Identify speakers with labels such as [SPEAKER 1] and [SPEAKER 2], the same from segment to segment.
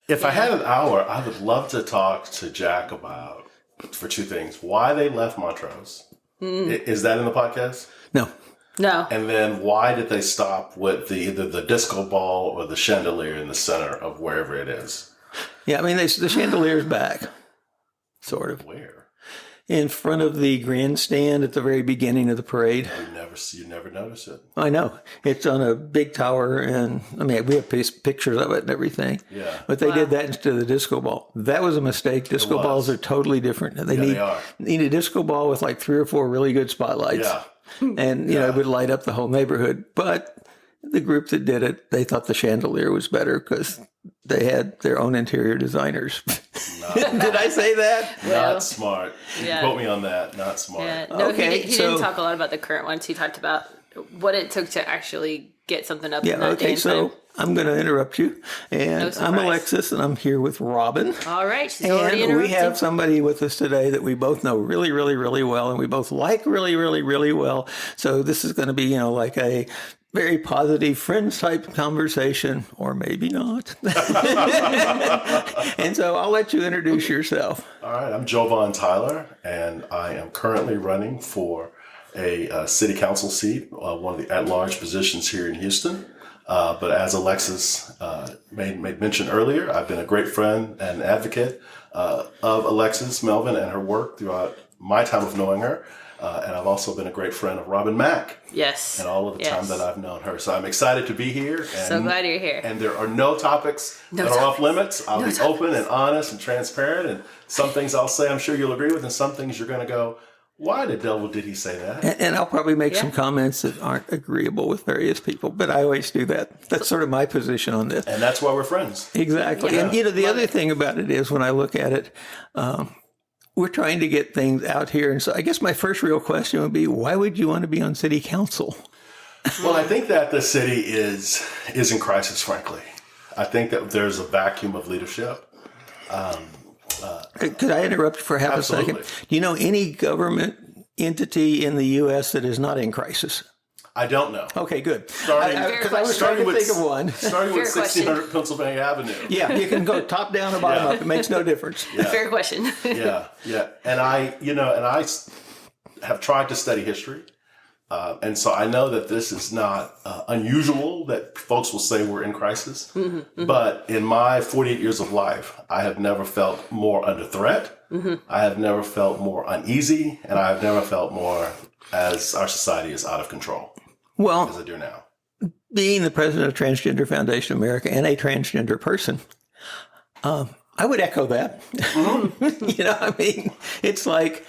[SPEAKER 1] If I had an hour, I would love to talk to Jack about, for two things, why they left Montrose. Is that in the podcast?
[SPEAKER 2] No.
[SPEAKER 1] And then why did they stop with either the disco ball or the chandelier in the center of wherever it is?
[SPEAKER 2] Yeah, I mean, the chandelier's back, sort of.
[SPEAKER 1] Where?
[SPEAKER 2] In front of the grandstand at the very beginning of the parade.
[SPEAKER 1] You never notice it.
[SPEAKER 2] I know. It's on a big tower, and I mean, we have pictures of it and everything.
[SPEAKER 1] Yeah.
[SPEAKER 2] But they did that instead of the disco ball. That was a mistake. Disco balls are totally different. They need a disco ball with like 3 or 4 really good spotlights.
[SPEAKER 1] Yeah.
[SPEAKER 2] And, it would light up the whole neighborhood. But the group that did it, they thought the chandelier was better because they had their own interior designers. Did I say that?
[SPEAKER 1] Not smart. You quote me on that. Not smart.
[SPEAKER 3] Yeah. No, he didn't talk a lot about the current ones. He talked about what it took to actually get something up in that day and time.
[SPEAKER 2] I'm going to interrupt you. And I'm Alexis, and I'm here with Robin.
[SPEAKER 3] All right. She's already interrupted.
[SPEAKER 2] And we have somebody with us today that we both know really, really, really well, and we both like really, really, really well. So this is going to be, like a very positive friends type conversation, or maybe not. And so I'll let you introduce yourself.
[SPEAKER 1] All right. I'm Jovon Tyler, and I am currently running for a city council seat, one of the at-large positions here in Houston. But as Alexis made mention earlier, I've been a great friend and advocate of Alexis Melvin and her work throughout my time of knowing her. And I've also been a great friend of Robin Mack.
[SPEAKER 3] Yes.
[SPEAKER 1] And all of the time that I've known her. So I'm excited to be here. And,
[SPEAKER 3] so glad you're here.
[SPEAKER 1] And there are no topics that are off limits. I'll be open and honest and transparent. And some things I'll say I'm sure you'll agree with, and some things you're going to go, why the devil did he say that?
[SPEAKER 2] And I'll probably make some comments that aren't agreeable with various people, but I always do that. That's sort of my position on this.
[SPEAKER 1] And that's why we're friends.
[SPEAKER 2] Exactly. Yeah. And, the other thing about it is when I look at it, we're trying to get things out here. And so I guess my first real question would be, why would you want to be on city council?
[SPEAKER 1] Well, I think that the city is in crisis, frankly. I think that there's a vacuum of leadership.
[SPEAKER 2] Could I interrupt for half
[SPEAKER 1] Absolutely.
[SPEAKER 2] a second? Do you know any government entity in the U.S. that is not in crisis?
[SPEAKER 1] I don't know.
[SPEAKER 2] Okay, good.
[SPEAKER 1] Because
[SPEAKER 2] I was trying to think of one.
[SPEAKER 1] Starting with 1600 Pennsylvania Avenue.
[SPEAKER 2] Yeah, you can go top down or bottom up. It makes no difference.
[SPEAKER 3] Yeah. Fair question.
[SPEAKER 1] Yeah. And I have tried to study history. And so I know that this is not unusual that folks will say we're in crisis. Mm-hmm, mm-hmm. But in my 48 years of life, I have never felt more under threat. Mm-hmm. I have never felt more uneasy. And I have never felt more as our society is out of control.
[SPEAKER 2] Well,
[SPEAKER 1] as I do now.
[SPEAKER 2] Being the president of Transgender Foundation of America and a transgender person, I would echo that. Mm-hmm. It's like,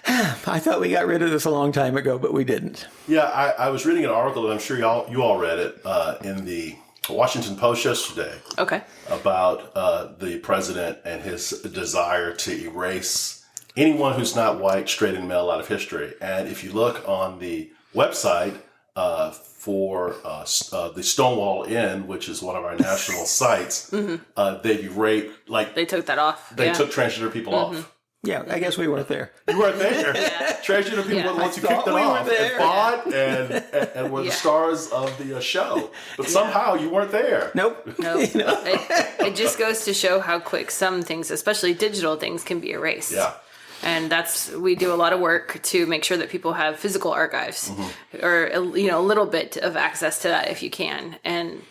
[SPEAKER 2] I thought we got rid of this a long time ago, but we didn't.
[SPEAKER 1] Yeah, I was reading an article, and I'm sure you all read it, in the Washington Post yesterday.
[SPEAKER 3] Okay.
[SPEAKER 1] About the president and his desire to erase anyone who's not white, straight, and male out of history. And if you look on the website for the Stonewall Inn, which is one of our national sites, mm-hmm.
[SPEAKER 3] They took that off.
[SPEAKER 1] They took transgender people
[SPEAKER 3] mm-hmm.
[SPEAKER 1] off.
[SPEAKER 2] Yeah, I guess we weren't there.
[SPEAKER 1] You weren't there. Transgender people were the ones who kicked them off and fought and were the stars of the show. But somehow you weren't there.
[SPEAKER 2] Nope.
[SPEAKER 3] It just goes to show how quick some things, especially digital things, can be erased.
[SPEAKER 1] Yeah.
[SPEAKER 3] And we do a lot of work to make sure that people have physical archives, mm-hmm. or a little bit of access to that if you can. And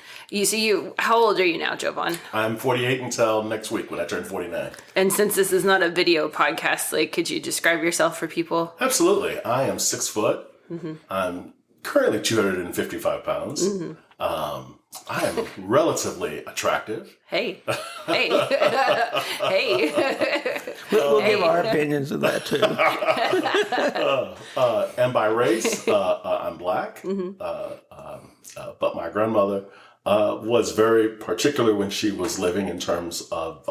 [SPEAKER 3] how old are you now, Jovon?
[SPEAKER 1] I'm 48 until next week when I turn 49.
[SPEAKER 3] And since this is not a video podcast, could you describe yourself for people?
[SPEAKER 1] Absolutely. I am 6 foot. Mm-hmm. I'm currently 255 pounds. Mm-hmm. I am relatively attractive.
[SPEAKER 3] Hey. Hey.
[SPEAKER 2] We'll give our opinions of that too.
[SPEAKER 1] And by race, I'm black. Mm-hmm. But my grandmother was very particular when she was living in terms of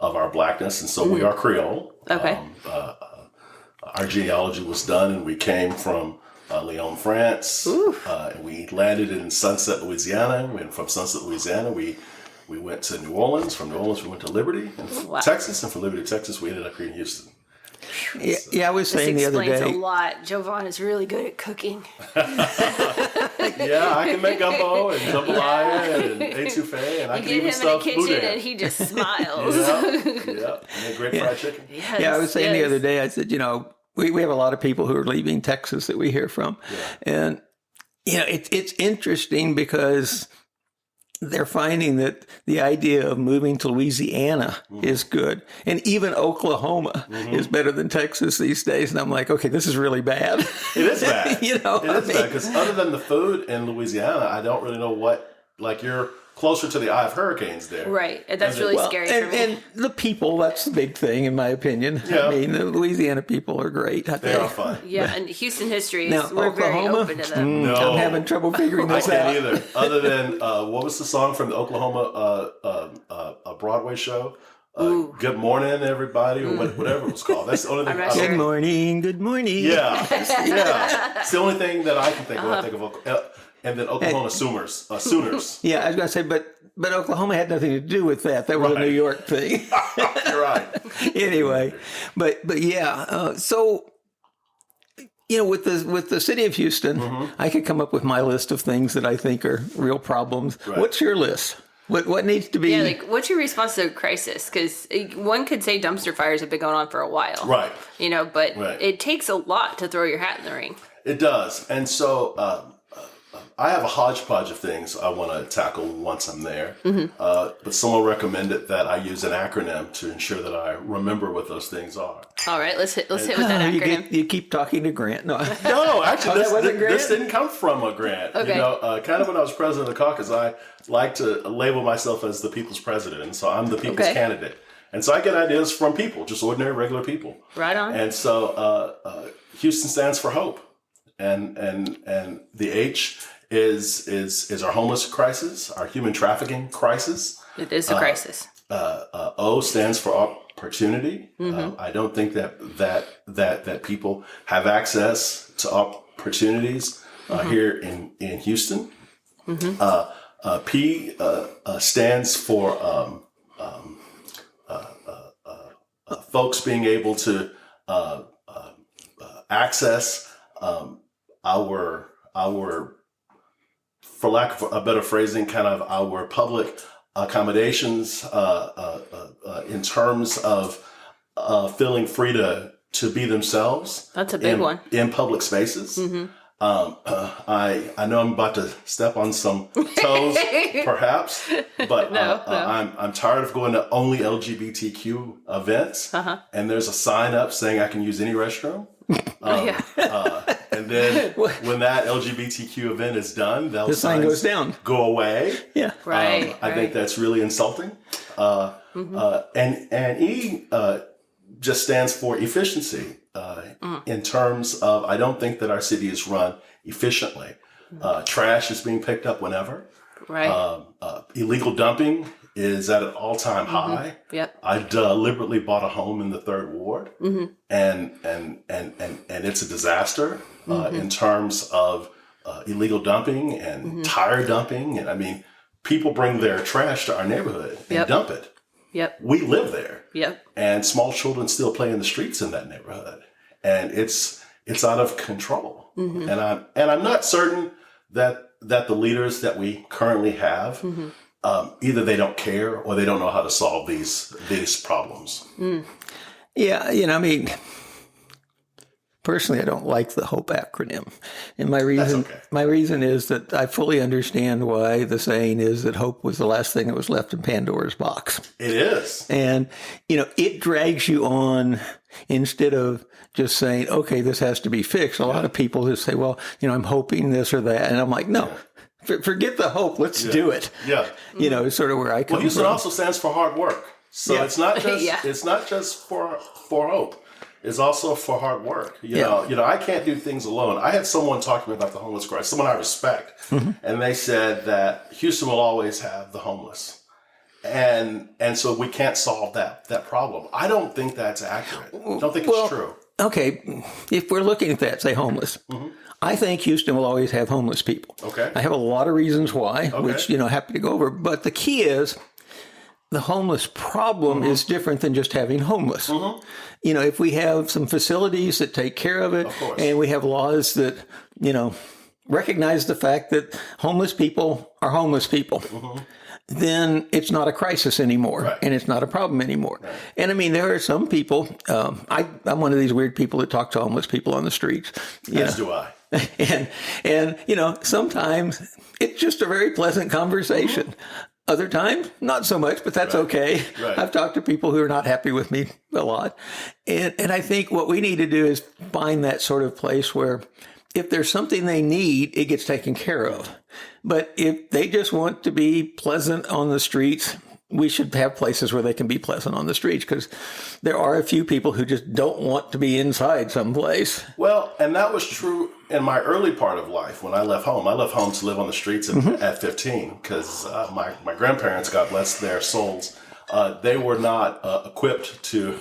[SPEAKER 1] our blackness, and so mm-hmm. we are Creole.
[SPEAKER 3] Okay.
[SPEAKER 1] Our genealogy was done, and we came from Lyon, France. And we landed in Sunset, Louisiana. And from Sunset, Louisiana, we went to New Orleans. From New Orleans, we went to Liberty, and Texas. And from Liberty, Texas, we ended up here in Houston.
[SPEAKER 2] Yeah, I was saying the other
[SPEAKER 3] Explains
[SPEAKER 2] day.
[SPEAKER 3] a lot. Jovon is really good at cooking.
[SPEAKER 1] Yeah, I can make gumbo and jambalaya and etouffee, and I
[SPEAKER 3] You
[SPEAKER 1] can
[SPEAKER 3] get
[SPEAKER 1] even
[SPEAKER 3] him in the
[SPEAKER 1] stuff
[SPEAKER 3] kitchen
[SPEAKER 1] boudin.
[SPEAKER 3] and he just smiles.
[SPEAKER 1] Yeah, and then great fried chicken.
[SPEAKER 3] Yes,
[SPEAKER 2] Yeah, I was saying the
[SPEAKER 3] yes.
[SPEAKER 2] other day, I said, we have a lot of people who are leaving Texas that we hear from. And, it's interesting because they're finding that the idea of moving to Louisiana is good. And even Oklahoma is better than Texas these days. And I'm like, okay, this is really bad.
[SPEAKER 1] It is bad.
[SPEAKER 2] It is
[SPEAKER 1] bad because other than the food in Louisiana, I don't really know what, like you're closer to the eye of hurricanes there.
[SPEAKER 3] Right. And that's really scary for me.
[SPEAKER 2] And the people, that's the big thing, in my opinion.
[SPEAKER 1] Yeah.
[SPEAKER 2] I mean, the Louisiana people are great. I
[SPEAKER 1] They
[SPEAKER 2] think.
[SPEAKER 1] are fun.
[SPEAKER 3] Yeah, and Houston history is,
[SPEAKER 2] Now,
[SPEAKER 3] we're very
[SPEAKER 2] Oklahoma?
[SPEAKER 3] open to them.
[SPEAKER 1] No.
[SPEAKER 2] I'm having trouble figuring
[SPEAKER 1] I
[SPEAKER 2] this
[SPEAKER 1] can't
[SPEAKER 2] out.
[SPEAKER 1] either. Other than, what was the song from the Oklahoma Broadway show? Good morning, everybody, or whatever it was called. That's the only thing.
[SPEAKER 3] I'm not sure.
[SPEAKER 2] Good morning. Good morning.
[SPEAKER 1] Yeah, yeah. It's the only thing that I can think of when I think of and then Oklahoma Sooners.
[SPEAKER 2] Yeah, I was going to say, but Oklahoma had nothing to do with that. That was a
[SPEAKER 1] Right.
[SPEAKER 2] New York thing.
[SPEAKER 1] You're right.
[SPEAKER 2] Anyway, but yeah. So with the city of Houston, I could come up with my list of things that I think are real problems.
[SPEAKER 1] Right.
[SPEAKER 2] What's your list? What needs to be?
[SPEAKER 3] Yeah, like what's your response to a crisis? Because one could say dumpster fires have been going on for a while.
[SPEAKER 1] Right.
[SPEAKER 3] But
[SPEAKER 1] Right.
[SPEAKER 3] it takes a lot to throw your hat in the ring.
[SPEAKER 1] It does. And so I have a hodgepodge of things I want to tackle once I'm there. But someone recommended that I use an acronym to ensure that I remember what those things are.
[SPEAKER 3] All right, let's hit with that acronym.
[SPEAKER 2] You keep talking to Grant. No,
[SPEAKER 1] No, actually,
[SPEAKER 2] that wasn't Grant?
[SPEAKER 1] this didn't come from a grant.
[SPEAKER 3] Okay.
[SPEAKER 1] Kind of when I was president of the caucus, I like to label myself as the people's president. And so I'm the people's candidate. And so I get ideas from people, just ordinary, regular people.
[SPEAKER 3] Right on.
[SPEAKER 1] And so Houston stands for hope. And the H is our homeless crisis, our human trafficking crisis.
[SPEAKER 3] It is a crisis.
[SPEAKER 1] O stands for opportunity. I don't think that people have access to opportunities here in Houston. P stands for folks being able to access our, for lack of a better phrasing, kind of our public accommodations in terms of feeling free to be themselves.
[SPEAKER 3] That's a big one.
[SPEAKER 1] In public spaces. I know I'm about to step on some toes, perhaps, but
[SPEAKER 3] No.
[SPEAKER 1] I'm tired of going to only LGBTQ events, and there's a sign up saying I can use any restroom. And then when that LGBTQ event is done, the
[SPEAKER 2] sign goes down.
[SPEAKER 1] Go away.
[SPEAKER 2] Yeah.
[SPEAKER 3] Right.
[SPEAKER 1] I think that's really insulting. And E just stands for efficiency in terms of I don't think that our city is run efficiently. Trash is being picked up whenever.
[SPEAKER 3] Right.
[SPEAKER 1] Illegal dumping is at an all-time high.
[SPEAKER 3] Yep.
[SPEAKER 1] I deliberately bought a home in the Third Ward, and it's a disaster in terms of illegal dumping and tire dumping. And I mean, people bring their trash to our neighborhood and dump it.
[SPEAKER 3] Yep.
[SPEAKER 1] We live there.
[SPEAKER 3] Yep.
[SPEAKER 1] And small children still play in the streets in that neighborhood, and it's out of control. And I'm not certain that the leaders that we currently have either they don't care or they don't know how to solve these problems.
[SPEAKER 2] Yeah, I mean, personally, I don't like the HOPE acronym, and my reason is that I fully understand why the saying is that hope was the last thing that was left in Pandora's box.
[SPEAKER 1] It is,
[SPEAKER 2] and it drags you on instead of just saying, okay, this has to be fixed. A lot of people just say, well, I'm hoping this or that, and I'm like, no. Forget the hope. Let's do it.
[SPEAKER 1] Yeah.
[SPEAKER 2] It's sort of where I come
[SPEAKER 1] Well, Houston
[SPEAKER 2] from.
[SPEAKER 1] also stands for hard work. So it's not just for hope. It's also for hard work. You know, I can't do things alone. I had someone talk to me about the homeless crisis, someone I respect, and they said that Houston will always have the homeless. And so we can't solve that problem. I don't think that's accurate. I don't think it's true.
[SPEAKER 2] Okay, if we're looking at that, say homeless, I think Houston will always have homeless people.
[SPEAKER 1] Okay.
[SPEAKER 2] I have a lot of reasons why, which, happy to go over. But the key is the homeless problem is different than just having homeless. You know, if we have some facilities that take care of it, and we have laws that, you know, recognize the fact that homeless people are homeless people, then it's not a crisis anymore, and it's not a problem anymore. And I mean, there are some people, I'm one of these weird people that talk to homeless people on the streets.
[SPEAKER 1] As do I.
[SPEAKER 2] And, you know, sometimes it's just a very pleasant conversation. Other times, not so much, but that's okay. I've talked to people who are not happy with me a lot. And I think what we need to do is find that sort of place where if there's something they need, it gets taken care of. But if they just want to be pleasant on the streets, we should have places where they can be pleasant on the streets, because there are a few people who just don't want to be inside someplace.
[SPEAKER 1] Well, and that was true in my early part of life when I left home. I left home to live on the streets at 15 because my grandparents, God bless their souls, they were not equipped to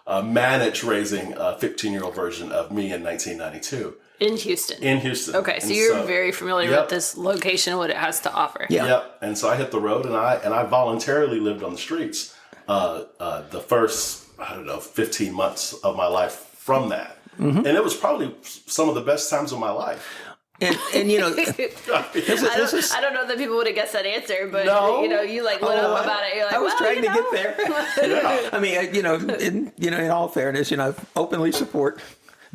[SPEAKER 1] manage raising a 15-year-old version of me in 1992.
[SPEAKER 3] In Houston.
[SPEAKER 1] In Houston.
[SPEAKER 3] Okay, so you're very familiar with this location, what it has to offer.
[SPEAKER 1] Yep. And so I hit the road, and I voluntarily lived on the streets the first, 15 months of my life from that. And it was probably some of the best times of my life.
[SPEAKER 2] And you know,
[SPEAKER 3] I don't know that people would have guessed that answer, but you know, you like lit up about it. You're like,
[SPEAKER 2] I was trying to get there. I mean, in all fairness, you know, I openly support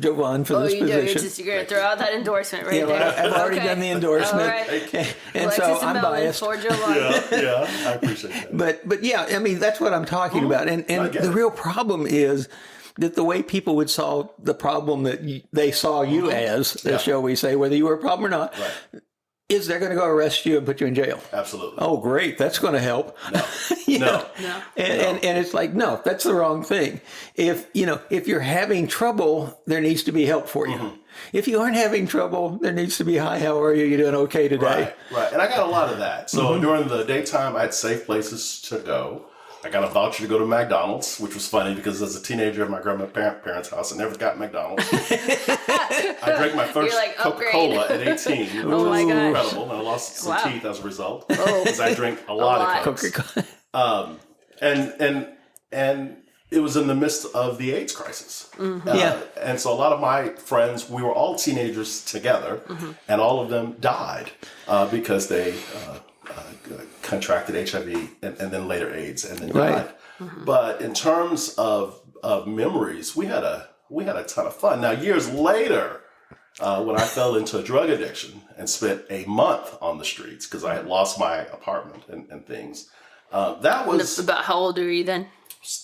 [SPEAKER 2] Jovon for this position.
[SPEAKER 3] You're going to throw out that endorsement right there.
[SPEAKER 2] I've already done the endorsement.
[SPEAKER 3] Right.
[SPEAKER 2] And so I'm biased.
[SPEAKER 3] For Jovon.
[SPEAKER 1] I appreciate that.
[SPEAKER 2] But yeah, I mean, that's what I'm talking about. And the real problem is that the way people would solve the problem that they saw you as, shall we say, whether you were a problem or not, is they're going to go arrest you and put you in jail.
[SPEAKER 1] Absolutely.
[SPEAKER 2] Oh, great. That's going to help.
[SPEAKER 1] No.
[SPEAKER 2] And it's like, no, that's the wrong thing. If you're having trouble, there needs to be help for you. If you aren't having trouble, there needs to be, hi, how are you? You doing okay today?
[SPEAKER 1] Right. And I got a lot of that. So during the daytime, I had safe places to go. I got a voucher to go to McDonald's, which was funny because as a teenager at my grandparents' house, I never got McDonald's. I drank my first Coca-Cola at 18. Which was incredible. And I lost some teeth as a result because I drank a lot of Coke. And it was in the midst of the AIDS crisis. And so a lot of my friends, we were all teenagers together, and all of them died because they contracted HIV and then later AIDS and then died. But in terms of memories, we had a ton of fun. Now, years later, when I fell into a drug addiction and spent a month on the streets because I had lost my apartment and things, that was...
[SPEAKER 3] About how old were you then?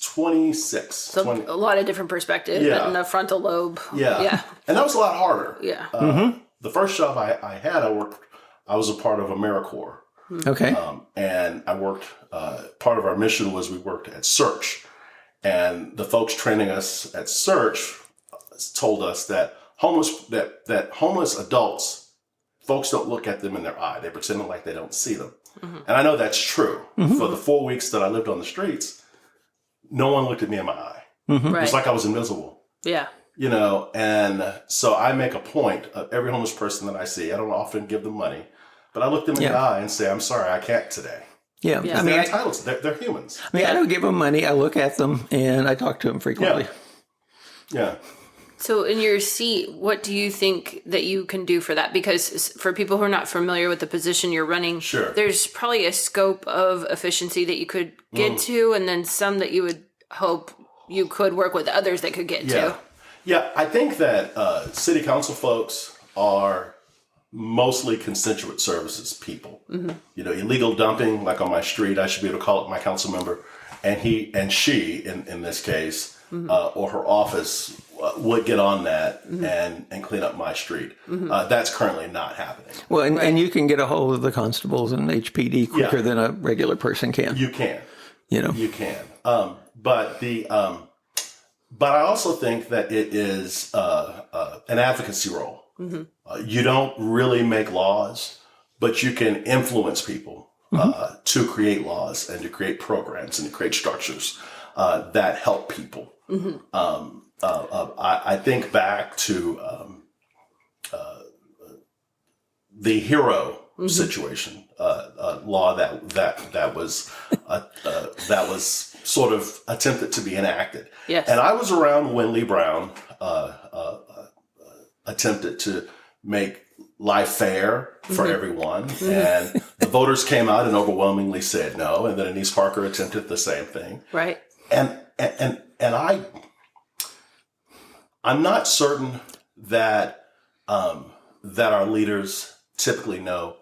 [SPEAKER 1] 26.
[SPEAKER 3] So a lot of different perspectives in the frontal lobe.
[SPEAKER 1] Yeah. And that was a lot harder.
[SPEAKER 3] Yeah.
[SPEAKER 1] The first job I had, I was a part of AmeriCorps.
[SPEAKER 2] Okay.
[SPEAKER 1] And I worked, part of our mission was we worked at Search. And the folks training us at Search told us that homeless adults, folks don't look at them in their eye. They pretend like they don't see them. And I know that's true. For the 4 weeks that I lived on the streets, no one looked at me in my eye. It's like I was invisible.
[SPEAKER 3] Yeah.
[SPEAKER 1] You know, and so I make a point of every homeless person that I see. I don't often give them money. But I look them in the eye and say, I'm sorry, I can't today.
[SPEAKER 2] Yeah.
[SPEAKER 1] I mean, they're entitled to. They're humans.
[SPEAKER 2] I mean, I don't give them money. I look at them and I talk to them frequently.
[SPEAKER 1] Yeah.
[SPEAKER 3] So in your seat, what do you think that you can do for that? Because for people who are not familiar with the position you're running, there's probably a scope of efficiency that you could get to, and then some that you would hope you could work with others that could get to.
[SPEAKER 1] Yeah, I think that city council folks are mostly constituent services people. You know, illegal dumping, like on my street, I should be able to call up my council member, and he and she, in this case, or her office, would get on that and clean up my street. That's currently not happening. Well,
[SPEAKER 2] and you can get a hold of the constables and HPD quicker than a regular person can.
[SPEAKER 1] You can. You can. But I also think that it is an advocacy role. You don't really make laws, but you can influence people to create laws and to create programs and to create structures that help people. I think back to the hero situation, law that was sort of attempted to be enacted.
[SPEAKER 3] Yes.
[SPEAKER 1] And I was around when Lee Brown attempted to make life fair for everyone, and the voters came out and overwhelmingly said no. And then Anise Parker attempted the same thing.
[SPEAKER 3] Right.
[SPEAKER 1] And I'm not certain that our leaders typically know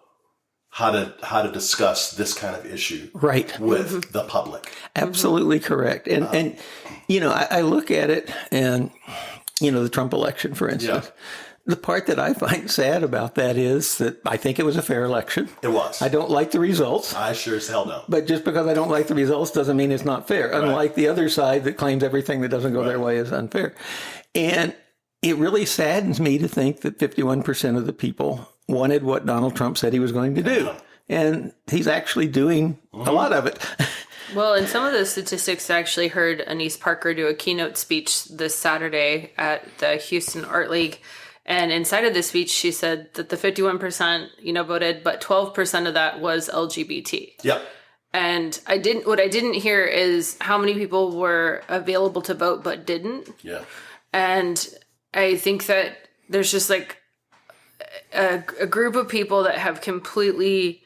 [SPEAKER 1] how to discuss this kind of issue with the public.
[SPEAKER 2] Absolutely correct. And I look at it, and the Trump election, for instance. The part that I find sad about that is that I think it was a fair election.
[SPEAKER 1] It was.
[SPEAKER 2] I don't like the results.
[SPEAKER 1] I sure as hell don't.
[SPEAKER 2] But just because I don't like the results doesn't mean it's not fair. Unlike the other side that claims everything that doesn't go their way is unfair. And it really saddens me to think that 51% of the people wanted what Donald Trump said he was going to do. And he's actually doing a lot of it.
[SPEAKER 3] Well, and some of the statistics, I actually heard Anise Parker do a keynote speech this Saturday at the Houston Art League. And inside of the speech, she said that the 51%, voted, but 12% of that was LGBT.
[SPEAKER 1] Yep.
[SPEAKER 3] And what I didn't hear is how many people were available to vote but didn't.
[SPEAKER 1] Yeah.
[SPEAKER 3] And I think that there's just like a group of people that have completely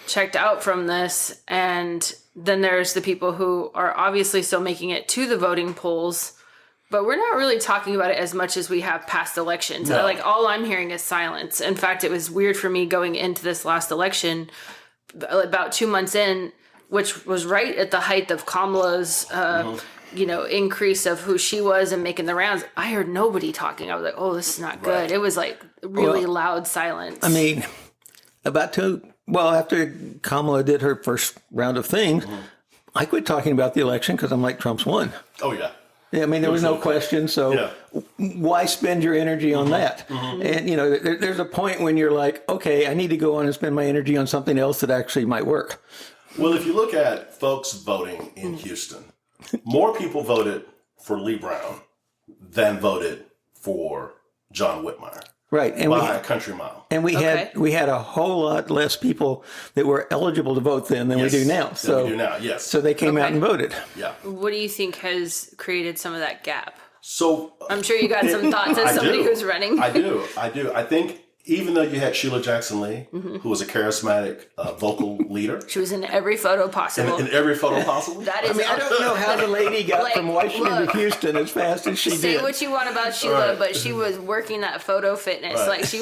[SPEAKER 3] checked out from this. And then there's the people who are obviously still making it to the voting polls, but we're not really talking about it as much as we have past elections.
[SPEAKER 1] No.
[SPEAKER 3] Like, all I'm hearing is silence. In fact, it was weird for me going into this last election, about 2 months in, which was right at the height of Kamala's, increase of who she was and making the rounds. I heard nobody talking. I was like, oh, this is not good.
[SPEAKER 1] Right.
[SPEAKER 3] It was like really loud silence.
[SPEAKER 2] I mean, after Kamala did her first round of things, I quit talking about the election because I'm like, Trump's won.
[SPEAKER 1] Oh, yeah.
[SPEAKER 2] I mean, there was no question. So why spend your energy on that? And, there's a point when you're like, okay, I need to go on and spend my energy on something else that actually might work.
[SPEAKER 1] Well, if you look at folks voting in Houston, more people voted for Lee Brown than voted for John Whitmire.
[SPEAKER 2] Right. And
[SPEAKER 1] by a country mile.
[SPEAKER 2] And we had a whole lot less people that were eligible to vote then than we do now. So So they came out and voted.
[SPEAKER 1] Yeah.
[SPEAKER 3] What do you think has created some of that gap?
[SPEAKER 1] So
[SPEAKER 3] I'm sure you got some thoughts as somebody who's running.
[SPEAKER 1] I do. I think even though you had Sheila Jackson Lee, who was a charismatic vocal leader.
[SPEAKER 3] She was in every photo possible.
[SPEAKER 1] In every photo possible.
[SPEAKER 3] That is,
[SPEAKER 2] I don't know how the lady got from Washington to Houston as fast as she did.
[SPEAKER 3] Say what you want about Sheila, but she was working that photo fitness.
[SPEAKER 1] Right.
[SPEAKER 3] Like, she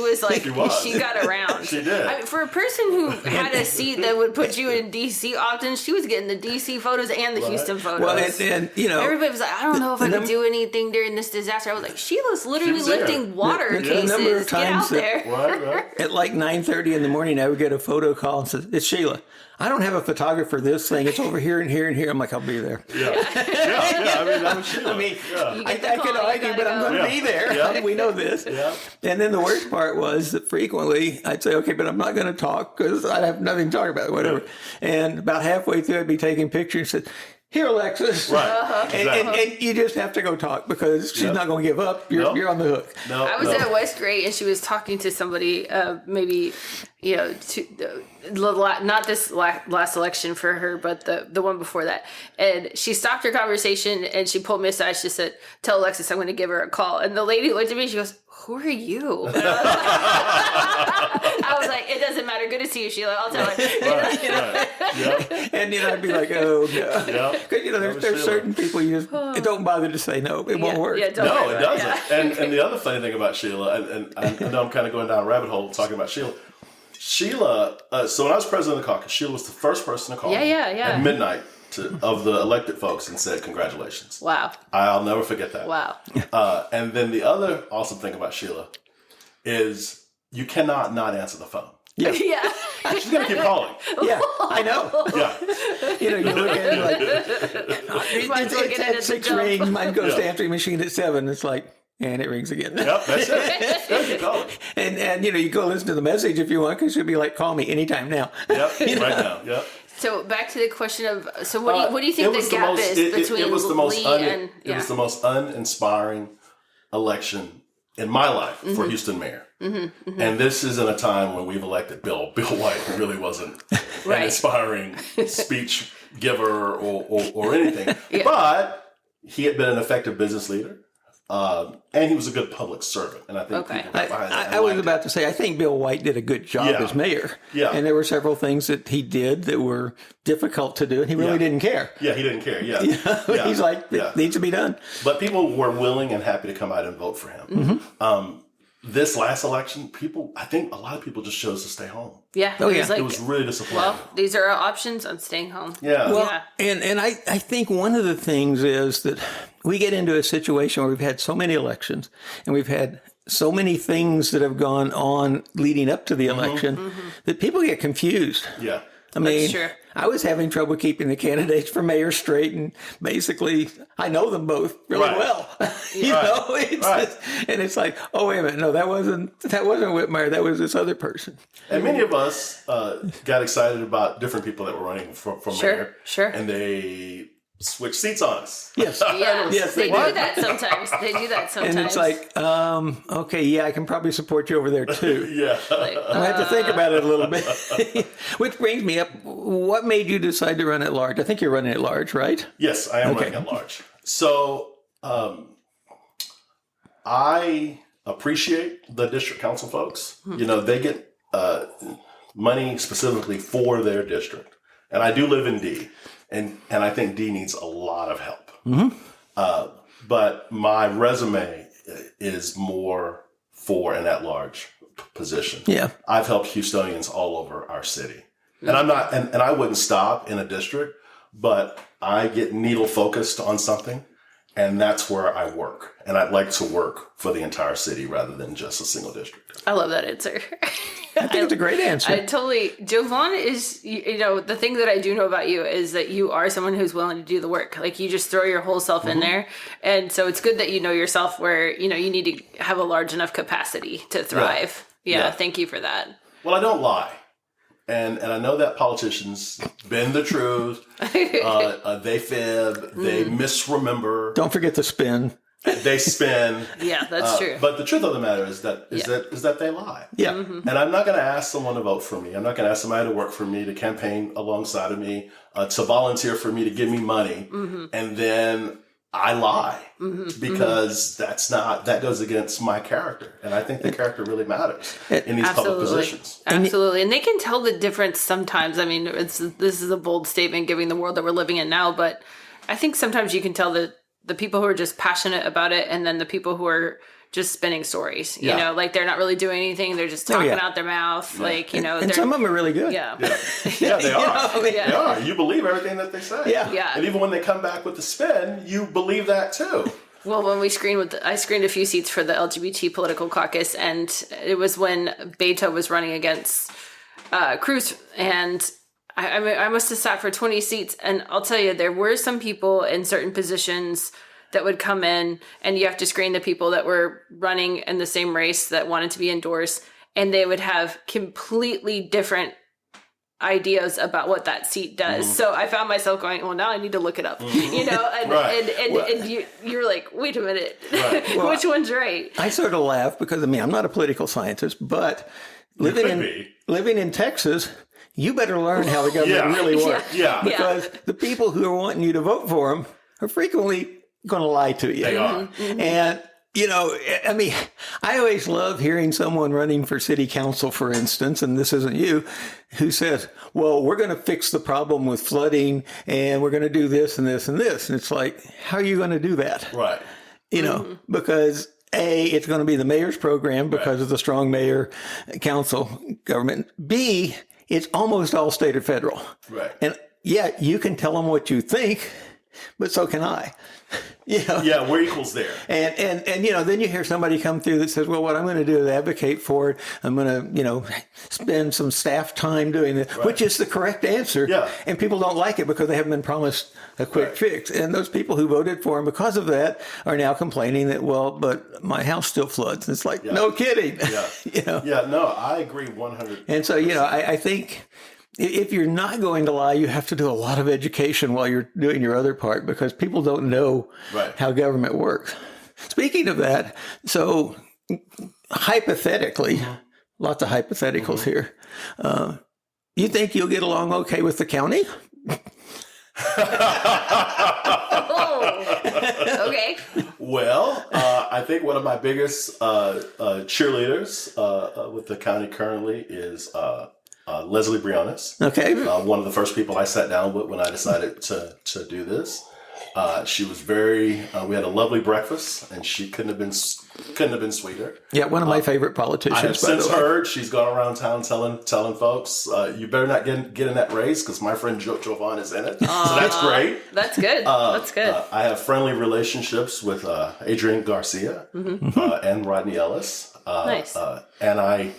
[SPEAKER 3] got around.
[SPEAKER 1] She did.
[SPEAKER 3] I mean, for a person who had a seat that would put you in D.C. often, she was getting the D.C. photos and the Houston photos.
[SPEAKER 2] Well, and
[SPEAKER 3] everybody was like, I don't know if I could do anything during this disaster. I was like, Sheila's literally lifting water cases.
[SPEAKER 2] Number of
[SPEAKER 3] Get out
[SPEAKER 2] times
[SPEAKER 3] there.
[SPEAKER 1] Right.
[SPEAKER 2] At like 9:30 in the morning, I would get a photo call and say, "It's Sheila. I don't have a photographer for this thing. It's over here and here and here." I'm like, "I'll be there."
[SPEAKER 1] Yeah. I mean, that was Sheila.
[SPEAKER 2] I could argue, but I'm going to be there.
[SPEAKER 1] Yeah.
[SPEAKER 2] We know this.
[SPEAKER 1] Yeah.
[SPEAKER 2] And then the worst part was that frequently I'd say, "Okay, but I'm not going to talk because I have nothing to talk about, whatever." And about halfway through, I'd be taking pictures and said, "Here, Alexis."
[SPEAKER 1] Right.
[SPEAKER 2] And you just have to go talk because she's not going to give up. You're on the hook.
[SPEAKER 1] No,
[SPEAKER 3] I was at West Gray and she was talking to somebody, maybe, not this last election for her, but the one before that. And she stopped her conversation and she pulled me aside. She said, "Tell Alexis I'm going to give her a call." And the lady looked at me. She goes, "Who are you?" I was like, "It doesn't matter. Good to see you, Sheila. I'll tell her."
[SPEAKER 1] Right. Yep.
[SPEAKER 2] And I'd be like, "Oh no," because there's certain people you just don't bother to say no. It won't work.
[SPEAKER 3] Yeah,
[SPEAKER 1] It doesn't. Yeah. And the other funny thing about Sheila, and I know I'm kind of going down a rabbit hole talking about Sheila. So when I was president of the caucus, Sheila was the first person to call me at midnight of the elected folks and said, "Congratulations."
[SPEAKER 3] Wow.
[SPEAKER 1] I'll never forget that.
[SPEAKER 3] Wow.
[SPEAKER 1] And then the other awesome thing about Sheila is you cannot not answer the phone.
[SPEAKER 2] Yeah.
[SPEAKER 1] She's going to keep calling.
[SPEAKER 2] Yeah, I know.
[SPEAKER 1] Yeah.
[SPEAKER 2] You look at it like, it's at 6 rings, mine goes to answering machine at 7. It's like, and it rings again.
[SPEAKER 1] Yep, that's it. Yeah, keep calling.
[SPEAKER 2] And you go listen to the message if you want, because she'll be like, "Call me anytime now."
[SPEAKER 1] Yep, right now. Yep.
[SPEAKER 3] So back to the question of, so what do you think the gap is between
[SPEAKER 1] it was the most
[SPEAKER 3] Lee and...
[SPEAKER 1] It was the most uninspiring election in my life for Houston mayor. And this isn't a time when we've elected Bill. Bill White really wasn't an inspiring speech giver or anything. But he had been an effective business leader. And he was a good public servant. And I think people got behind that.
[SPEAKER 2] I was about to say, I think Bill White did a good job as mayor. Yeah. And there were several things that he did that were difficult to do, and he really didn't care.
[SPEAKER 1] Yeah, he didn't care. Yeah.
[SPEAKER 2] He's like, it needs to be done.
[SPEAKER 1] But people were willing and happy to come out and vote for him. This last election, I think a lot of people just chose to stay home.
[SPEAKER 3] Yeah.
[SPEAKER 1] It was really disappointing.
[SPEAKER 3] Well, these are our options. I'm staying home.
[SPEAKER 1] Yeah.
[SPEAKER 2] Well, and I think one of the things is that we get into a situation where we've had so many elections and we've had so many things that have gone on leading up to the election that people get confused.
[SPEAKER 1] Yeah.
[SPEAKER 2] I mean, I was having trouble keeping the candidates for mayor straight, and basically, I know them both really well. You know, and it's like, oh wait a minute, no, that wasn't Whitmire, that was this other person.
[SPEAKER 1] And many of us got excited about different people that were running for mayor.
[SPEAKER 3] Sure.
[SPEAKER 1] And they switch seats on us.
[SPEAKER 2] Yes.
[SPEAKER 3] Yes, they do that sometimes.
[SPEAKER 2] And it's like, okay, I can probably support you over there too. I have to think about it a little bit. Which brings me up, what made you decide to run at large? I think you're running at large, right?
[SPEAKER 1] Yes, I am running at large. So I appreciate the district council folks. You know, they get money specifically for their district. And I do live in D. And I think D needs a lot of help. But my resume is more for an at-large position. Yeah. I've helped Houstonians all over our city. And I'm not, and I wouldn't stop in a district, but I get needle focused on something. And that's where I work. And I'd like to work for the entire city rather than just a single district.
[SPEAKER 3] I love that answer.
[SPEAKER 2] I think it's a great answer.
[SPEAKER 3] Jovon is, the thing that I do know about you is that you are someone who's willing to do the work. Like, you just throw your whole self in there. And so it's good that you know yourself where, you need to have a large enough capacity to thrive. Yeah. Thank you for that.
[SPEAKER 1] Well, I don't lie. And I know that politicians bend the truth. They fib. They misremember.
[SPEAKER 2] Don't forget the spin.
[SPEAKER 1] They spin.
[SPEAKER 3] Yeah, that's true.
[SPEAKER 1] But the truth of the matter is that they lie. Yeah. And I'm not going to ask someone to vote for me. I'm not going to ask somebody to work for me, to campaign alongside of me, to volunteer for me, to give me money, and then I lie because that goes against my character. And I think the character really matters in these public positions.
[SPEAKER 3] Absolutely. And they can tell the difference sometimes. I mean, this is a bold statement given the world that we're living in now, but I think sometimes you can tell the people who are just passionate about it and then the people who are just spinning stories, you know, like they're not really doing anything. They're just talking out their mouth. Yeah. Like,
[SPEAKER 2] and some of them are really good.
[SPEAKER 1] Yeah, they are. They are. You believe everything that they say. Yeah. And even when they come back with the spin, you believe that too.
[SPEAKER 3] Well, when I screened a few seats for the LGBT political caucus, and it was when Beto was running against Cruz, and I must have sat for 20 seats, and I'll tell you, there were some people in certain positions that would come in, and you have to screen the people that were running in the same race that wanted to be endorsed, and they would have completely different ideas about what that seat does. So I found myself going, well, now I need to look it up, and you're like, wait a minute, which one's right?
[SPEAKER 2] I sort of laugh because I'm not a political scientist, but living in Texas, you better learn how the government really works. Because the people who are wanting you to vote for them are frequently going to lie to you.
[SPEAKER 1] They are.
[SPEAKER 2] And, I always love hearing someone running for city council, for instance, and this isn't you, who says, well, we're going to fix the problem with flooding and we're going to do this and this and this. And it's like, how are you going to do that?
[SPEAKER 1] Right.
[SPEAKER 2] Because A, it's going to be the mayor's program because of the strong mayor council government. B, it's almost all state or federal.
[SPEAKER 1] Right.
[SPEAKER 2] And you can tell them what you think, but so can I.
[SPEAKER 1] Yeah, we're equals there.
[SPEAKER 2] And then you hear somebody come through that says, well, what I'm going to do is advocate for it. I'm going to, spend some staff time doing it, which is the correct answer. Yeah. And people don't like it because they haven't been promised a quick fix. And those people who voted for him because of that are now complaining that, well, but my house still floods. And it's like, no kidding.
[SPEAKER 1] Yeah. Yeah, no, I agree 100%.
[SPEAKER 2] And so, I think if you're not going to lie, you have to do a lot of education while you're doing your other part because people don't know how government works. Speaking of that, so hypothetically, lots of hypotheticals here. You think you'll get along okay with the county?
[SPEAKER 3] Oh, okay.
[SPEAKER 1] Well, I think one of my biggest cheerleaders with the county currently is Leslie Briones.
[SPEAKER 2] Okay.
[SPEAKER 1] One of the first people I sat down with when I decided to do this. She was very. We had a lovely breakfast, and she couldn't have been sweeter.
[SPEAKER 2] Yeah, one of my favorite politicians.
[SPEAKER 1] I have since heard she's gone around town telling folks, you better not get in that race because my friend Jovon is in it. So that's great.
[SPEAKER 3] That's good. That's good.
[SPEAKER 1] I have friendly relationships with Adrian Garcia and Rodney Ellis.
[SPEAKER 3] Nice.
[SPEAKER 1] And I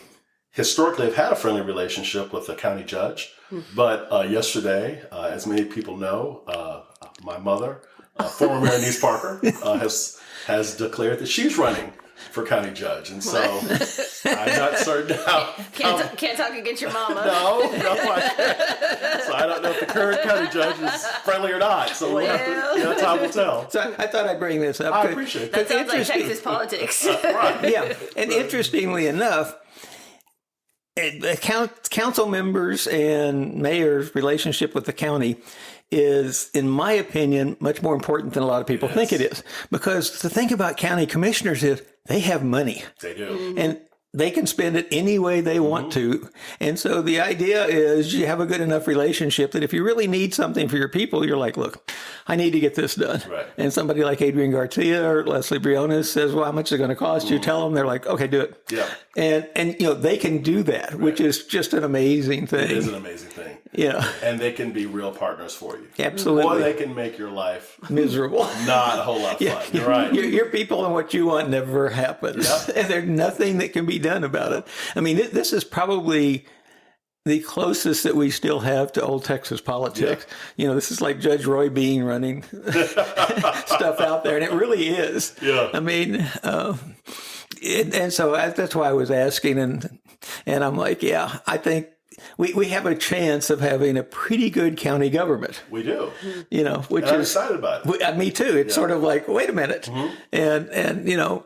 [SPEAKER 1] historically have had a friendly relationship with the county judge. But yesterday, as many people know, my mother, former Mayor Denise Parker, has declared that she's running for county judge, and so I'm not certain how.
[SPEAKER 3] Can't talk against your mama.
[SPEAKER 1] No, I can't. So I don't know if the current county judge is friendly or not. So we'll have to, time will tell.
[SPEAKER 2] So I thought I'd bring this up.
[SPEAKER 1] I appreciate
[SPEAKER 3] that. Sounds like Texas politics.
[SPEAKER 1] Right.
[SPEAKER 2] Yeah, and interestingly enough, council members and mayor's relationship with the county is, in my opinion, much more important than a lot of people think it is. Because the thing about county commissioners is they have money.
[SPEAKER 1] They do.
[SPEAKER 2] And they can spend it any way they want to. And so the idea is you have a good enough relationship that if you really need something for your people, you're like, look, I need to get this done.
[SPEAKER 1] Right.
[SPEAKER 2] And somebody like Adrian Garcia or Leslie Briones says, well, how much is it going to cost you? Tell them. They're like, okay, do it.
[SPEAKER 1] Yeah.
[SPEAKER 2] And they can do that, which is just an amazing thing.
[SPEAKER 1] It is an amazing thing.
[SPEAKER 2] Yeah.
[SPEAKER 1] And they can be real partners for you.
[SPEAKER 2] Absolutely.
[SPEAKER 1] Or they can make your life
[SPEAKER 2] miserable.
[SPEAKER 1] Not a whole lot of fun. You're right.
[SPEAKER 2] Your people and what you want never happens.
[SPEAKER 1] Yep.
[SPEAKER 2] And there's nothing that can be done about it. I mean, this is probably the closest that we still have to old Texas politics. Yeah. This is like Judge Roy Bean running stuff out there. And it really is.
[SPEAKER 1] Yeah.
[SPEAKER 2] I mean, and so that's why I was asking. And I'm like, yeah, I think we have a chance of having a pretty good county government.
[SPEAKER 1] We do.
[SPEAKER 2] Which
[SPEAKER 1] I'm
[SPEAKER 2] is
[SPEAKER 1] excited about it.
[SPEAKER 2] Me too. It's sort of like, wait a minute. Mm-hmm. And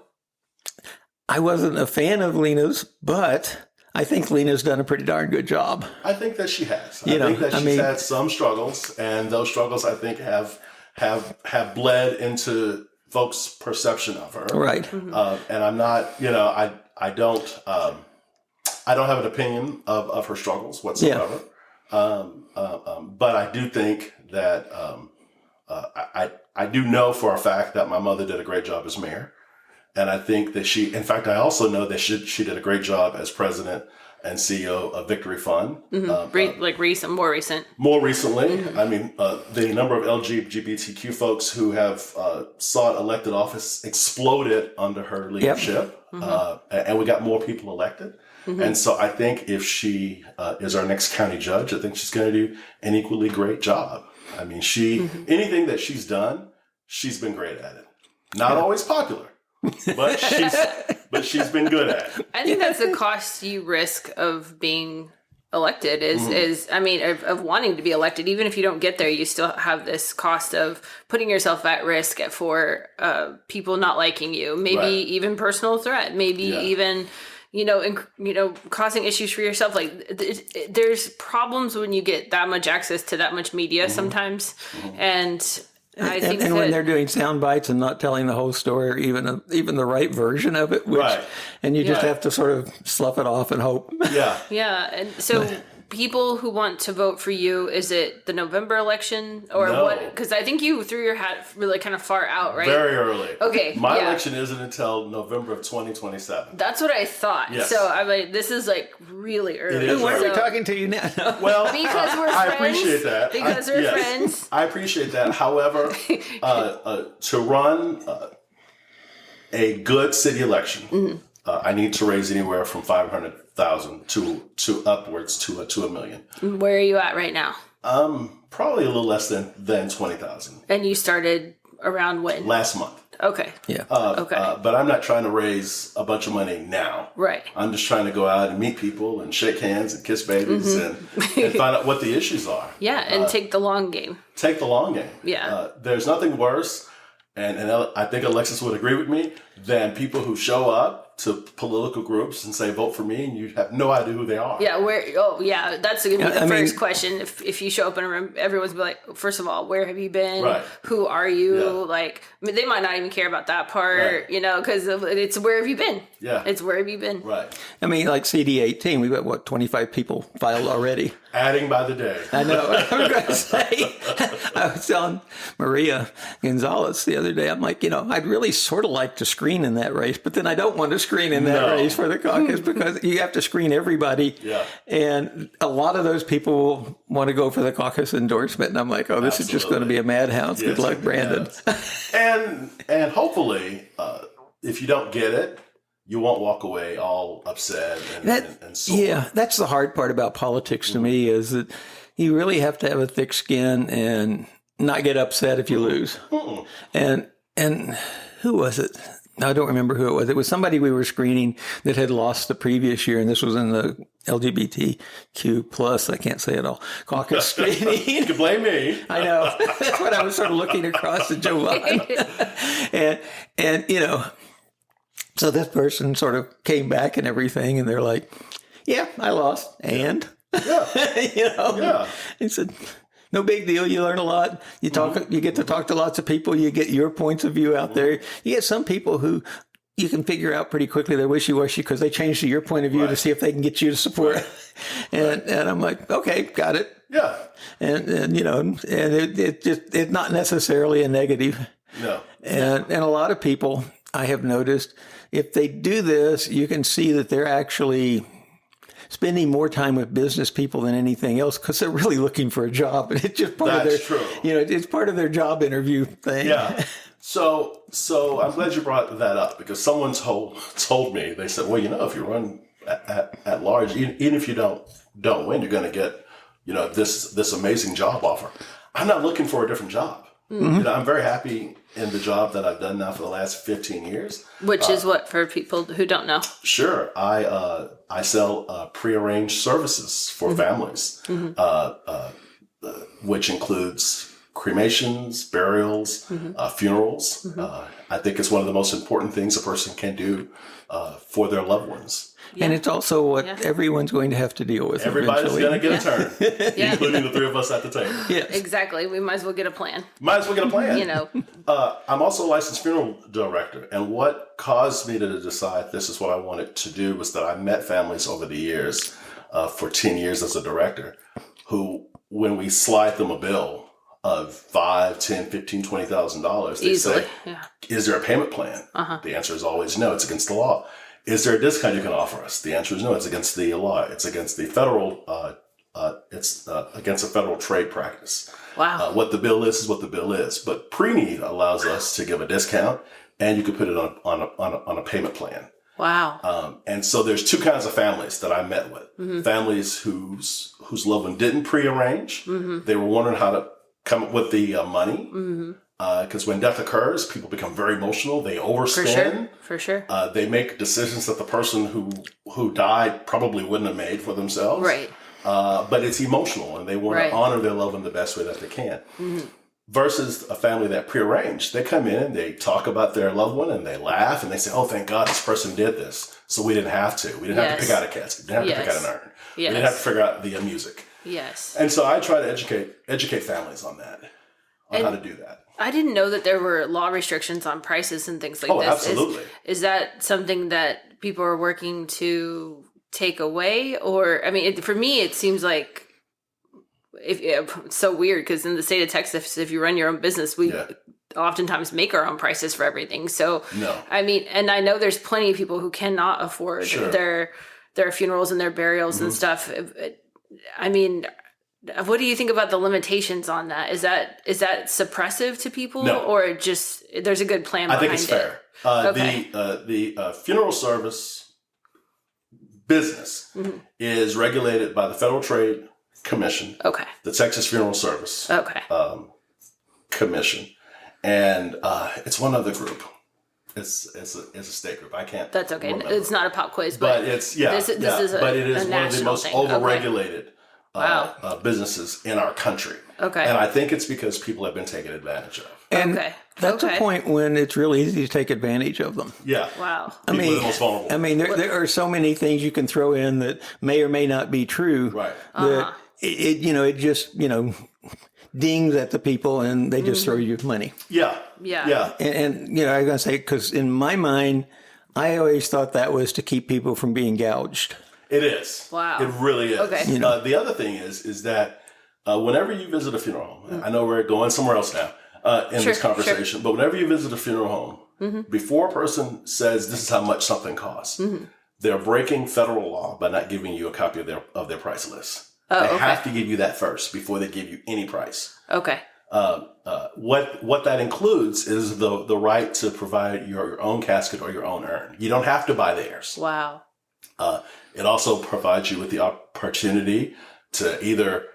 [SPEAKER 2] I wasn't a fan of Lena's, but I think Lena's done a pretty darn good job.
[SPEAKER 1] I think that she has. I think that she's had some struggles, and those struggles I think have bled into folks' perception of her.
[SPEAKER 2] Right.
[SPEAKER 3] Mm-hmm.
[SPEAKER 1] And I'm not, I don't have an opinion of her struggles whatsoever. Yeah. But I do think that I do know for a fact that my mother did a great job as mayor. And I think that in fact, I also know that she did a great job as president and CEO of Victory Fund.
[SPEAKER 3] Mm-hmm. More recent.
[SPEAKER 1] More recently. Mm-hmm. I mean, the number of LGBTQ folks who have sought elected office exploded under her leadership. Yep. Mm-hmm. And we got more people elected. Mm-hmm. And so I think if she is our next county judge, I think she's going to do an equally great job. I mean, anything that she's done, she's been great at it. Not always popular. But she's been good at it.
[SPEAKER 3] I think that's the cost you risk of being elected of wanting to be elected. Even if you don't get there, you still have this cost of putting yourself at risk for people not liking you, maybe even personal threat, maybe even causing issues for yourself. Like there's problems when you get that much access to that much media sometimes, and I think
[SPEAKER 2] and when they're doing sound bites and not telling the whole story or even the right version of it, and you just have to sort of slough it off and hope.
[SPEAKER 1] Yeah.
[SPEAKER 3] Yeah. And so people who want to vote for you, is it the November election or what? Because I think you threw your hat really kind of far out, right?
[SPEAKER 1] Very early.
[SPEAKER 3] Okay.
[SPEAKER 1] My election isn't until November of 2027.
[SPEAKER 3] That's what I thought. Yes. So I'm like, this is like really early.
[SPEAKER 2] Why are we talking to you now?
[SPEAKER 1] Well,
[SPEAKER 3] because we're friends.
[SPEAKER 1] I appreciate that.
[SPEAKER 3] Because we're friends.
[SPEAKER 1] I appreciate that. However, to run a good city election, I need to raise anywhere from 500,000 to upwards to $1 million.
[SPEAKER 3] Where are you at right now?
[SPEAKER 1] Probably a little less than 20,000.
[SPEAKER 3] And you started around when?
[SPEAKER 1] Last month.
[SPEAKER 3] Okay.
[SPEAKER 2] Yeah.
[SPEAKER 1] But I'm not trying to raise a bunch of money now.
[SPEAKER 3] Right.
[SPEAKER 1] I'm just trying to go out and meet people and shake hands and kiss babies and find out what the issues are.
[SPEAKER 3] Yeah, and take the long game.
[SPEAKER 1] Take the long game.
[SPEAKER 3] Yeah.
[SPEAKER 1] There's nothing worse, and I think Alexis would agree with me, than people who show up to political groups and say, vote for me, and you have no idea who they are.
[SPEAKER 3] Yeah, that's going to be the first question. If you show up in a room, everyone's be like, first of all, where have you been?
[SPEAKER 1] Right.
[SPEAKER 3] Who are you?
[SPEAKER 1] Yeah.
[SPEAKER 3] Like, I mean, they might not even care about that part,
[SPEAKER 1] Right.
[SPEAKER 3] because it's where have you been?
[SPEAKER 1] Yeah.
[SPEAKER 3] It's where have you been?
[SPEAKER 1] Right.
[SPEAKER 2] I mean, like CD18, we've got, 25 people filed already.
[SPEAKER 1] Adding by the day.
[SPEAKER 2] I know. I was going to say, I was telling Maria Gonzalez the other day, I'm like, I'd really sort of like to screen in that race, but then I don't want to screen in that race for the caucus because you have to screen everybody.
[SPEAKER 1] Yeah.
[SPEAKER 2] And a lot of those people want to go for the caucus endorsement. And I'm like, oh, this is just going to be a madhouse. Good luck, Brandon.
[SPEAKER 1] And hopefully, if you don't get it, you won't walk away all upset and sore.
[SPEAKER 2] Yeah, that's the hard part about politics to me is that you really have to have a thick skin and not get upset if you lose. And who was it? I don't remember who it was. It was somebody we were screening that had lost the previous year, and this was in the LGBTQ plus, I can't say it all, caucus screening.
[SPEAKER 1] You can blame me.
[SPEAKER 2] I know. That's what I was sort of looking across at Jovon. and so this person sort of came back and everything, and they're like, yeah, I lost. And,
[SPEAKER 1] Yeah.
[SPEAKER 2] He said, no big deal. You learn a lot. You get to talk to lots of people. You get your points of view out there. You get some people who you can figure out pretty quickly they're wishy-washy because they change to your point of view to see if they can get you to support. And I'm like, okay, got it.
[SPEAKER 1] Yeah.
[SPEAKER 2] And it's not necessarily a negative.
[SPEAKER 1] No.
[SPEAKER 2] And a lot of people I have noticed, if they do this, you can see that they're actually spending more time with business people than anything else because they're really looking for a job, and it's just part of their.
[SPEAKER 1] True.
[SPEAKER 2] It's part of their job interview thing.
[SPEAKER 1] Yeah. So I'm glad you brought that up because someone told me, they said, well, if you run at large, even if you don't win, you're going to get this amazing job offer. I'm not looking for a different job. Mm-hmm. I'm very happy in the job that I've done now for the last 15 years.
[SPEAKER 3] Which is what, for people who don't know?
[SPEAKER 1] Sure. I sell prearranged services for families, which includes cremations, burials, funerals. I think it's one of the most important things a person can do for their loved ones.
[SPEAKER 2] Yeah. And it's also what everyone's going to have to deal with.
[SPEAKER 1] Everybody's
[SPEAKER 2] eventually.
[SPEAKER 1] going to get a turn, including the three of us at the table.
[SPEAKER 2] Yes.
[SPEAKER 3] Exactly. We might as well get a plan.
[SPEAKER 1] I'm also a licensed funeral director. And what caused me to decide this is what I wanted to do was that I met families over the years, for 10 years as a director, who, when we slide them a bill of $5,000, $10,000, $15,000, $20,000, they say, is there a payment plan? The answer is always no. It's against the law. Is there a discount you can offer us? The answer is no. It's against the law. It's against the federal. It's against a federal trade practice.
[SPEAKER 3] Wow.
[SPEAKER 1] What the bill is what the bill is. But pre-need allows us to give a discount, and you can put it on a payment plan.
[SPEAKER 3] Wow.
[SPEAKER 1] And so there's two kinds of families that I met with. Families whose loved one didn't prearrange. They were wondering how to come up with the money. Because when death occurs, people become very emotional. They overspend.
[SPEAKER 3] For sure.
[SPEAKER 1] They make decisions that the person who died probably wouldn't have made for themselves.
[SPEAKER 3] Right.
[SPEAKER 1] But it's emotional, and they want to honor their loved one the best way that they can. Versus a family that prearranged. They come in, they talk about their loved one, and they laugh, and they say, oh, thank God this person did this. So we didn't have to. We didn't have to pick out a casket. We didn't have to pick out an urn. We didn't have to figure out the music.
[SPEAKER 3] Yes.
[SPEAKER 1] And so I try to educate families on that, how to do that.
[SPEAKER 3] I didn't know that there were law restrictions on prices and things like this.
[SPEAKER 1] Oh, absolutely.
[SPEAKER 3] Is that something that people are working to take away? Or, I mean, for me, it seems like it's so weird because in the state of Texas, if you run your own business, we oftentimes make our own prices for everything. So, I mean, and I know there's plenty of people who cannot afford their funerals and their burials and stuff. I mean, what do you think about the limitations on that? Is that suppressive to people, or just there's a good plan behind it?
[SPEAKER 1] I think it's fair. The funeral service business is regulated by the Federal Trade Commission. Okay. The Texas Funeral Service. Okay. Commission, and it's one other group. It's a state group. I can't. That's okay. Remember. It's not a pop quiz, but it's this is but it is one of the most overregulated. Businesses in our country. Okay. And I think it's because people have been taken advantage of.
[SPEAKER 2] And
[SPEAKER 3] Okay.
[SPEAKER 2] that's
[SPEAKER 3] Okay.
[SPEAKER 2] a point when it's really easy to take advantage of them.
[SPEAKER 1] Yeah.
[SPEAKER 3] Wow.
[SPEAKER 1] People are the most vulnerable.
[SPEAKER 2] I mean, there are so many things you can throw in that may or may not be true.
[SPEAKER 1] Right.
[SPEAKER 2] That it just dings at the people, and they just throw you money.
[SPEAKER 1] Yeah.
[SPEAKER 3] Yeah.
[SPEAKER 1] Yeah.
[SPEAKER 2] And I was going to say, because in my mind, I always thought that was to keep people from being gouged.
[SPEAKER 1] It is.
[SPEAKER 3] Wow.
[SPEAKER 1] It really is.
[SPEAKER 3] Okay.
[SPEAKER 1] The other thing is that whenever you visit a funeral home, I know we're going somewhere else now in this conversation, but whenever you visit a funeral home, before a person says this is how much something costs, they're breaking federal law by not giving you a copy of their price list. They have to give you that first before they give you any price.
[SPEAKER 3] Okay.
[SPEAKER 1] What that includes is the right to provide your own casket or your own urn. You don't have to buy theirs.
[SPEAKER 3] Wow.
[SPEAKER 1] It also provides you with the opportunity to either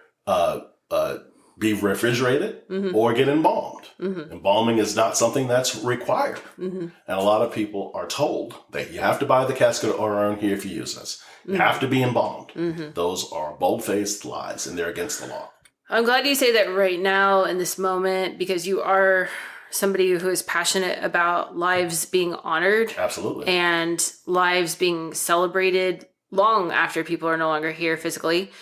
[SPEAKER 1] be refrigerated or get embalmed. Embalming is not something that's required. And a lot of people are told that you have to buy the casket or urn here if you use this. You have to be embalmed. Those are bold-faced lies, and they're against the law.
[SPEAKER 3] I'm glad you say that right now in this moment, because you are somebody who is passionate about lives being honored.
[SPEAKER 1] Absolutely.
[SPEAKER 3] And lives being celebrated long after people are no longer here physically.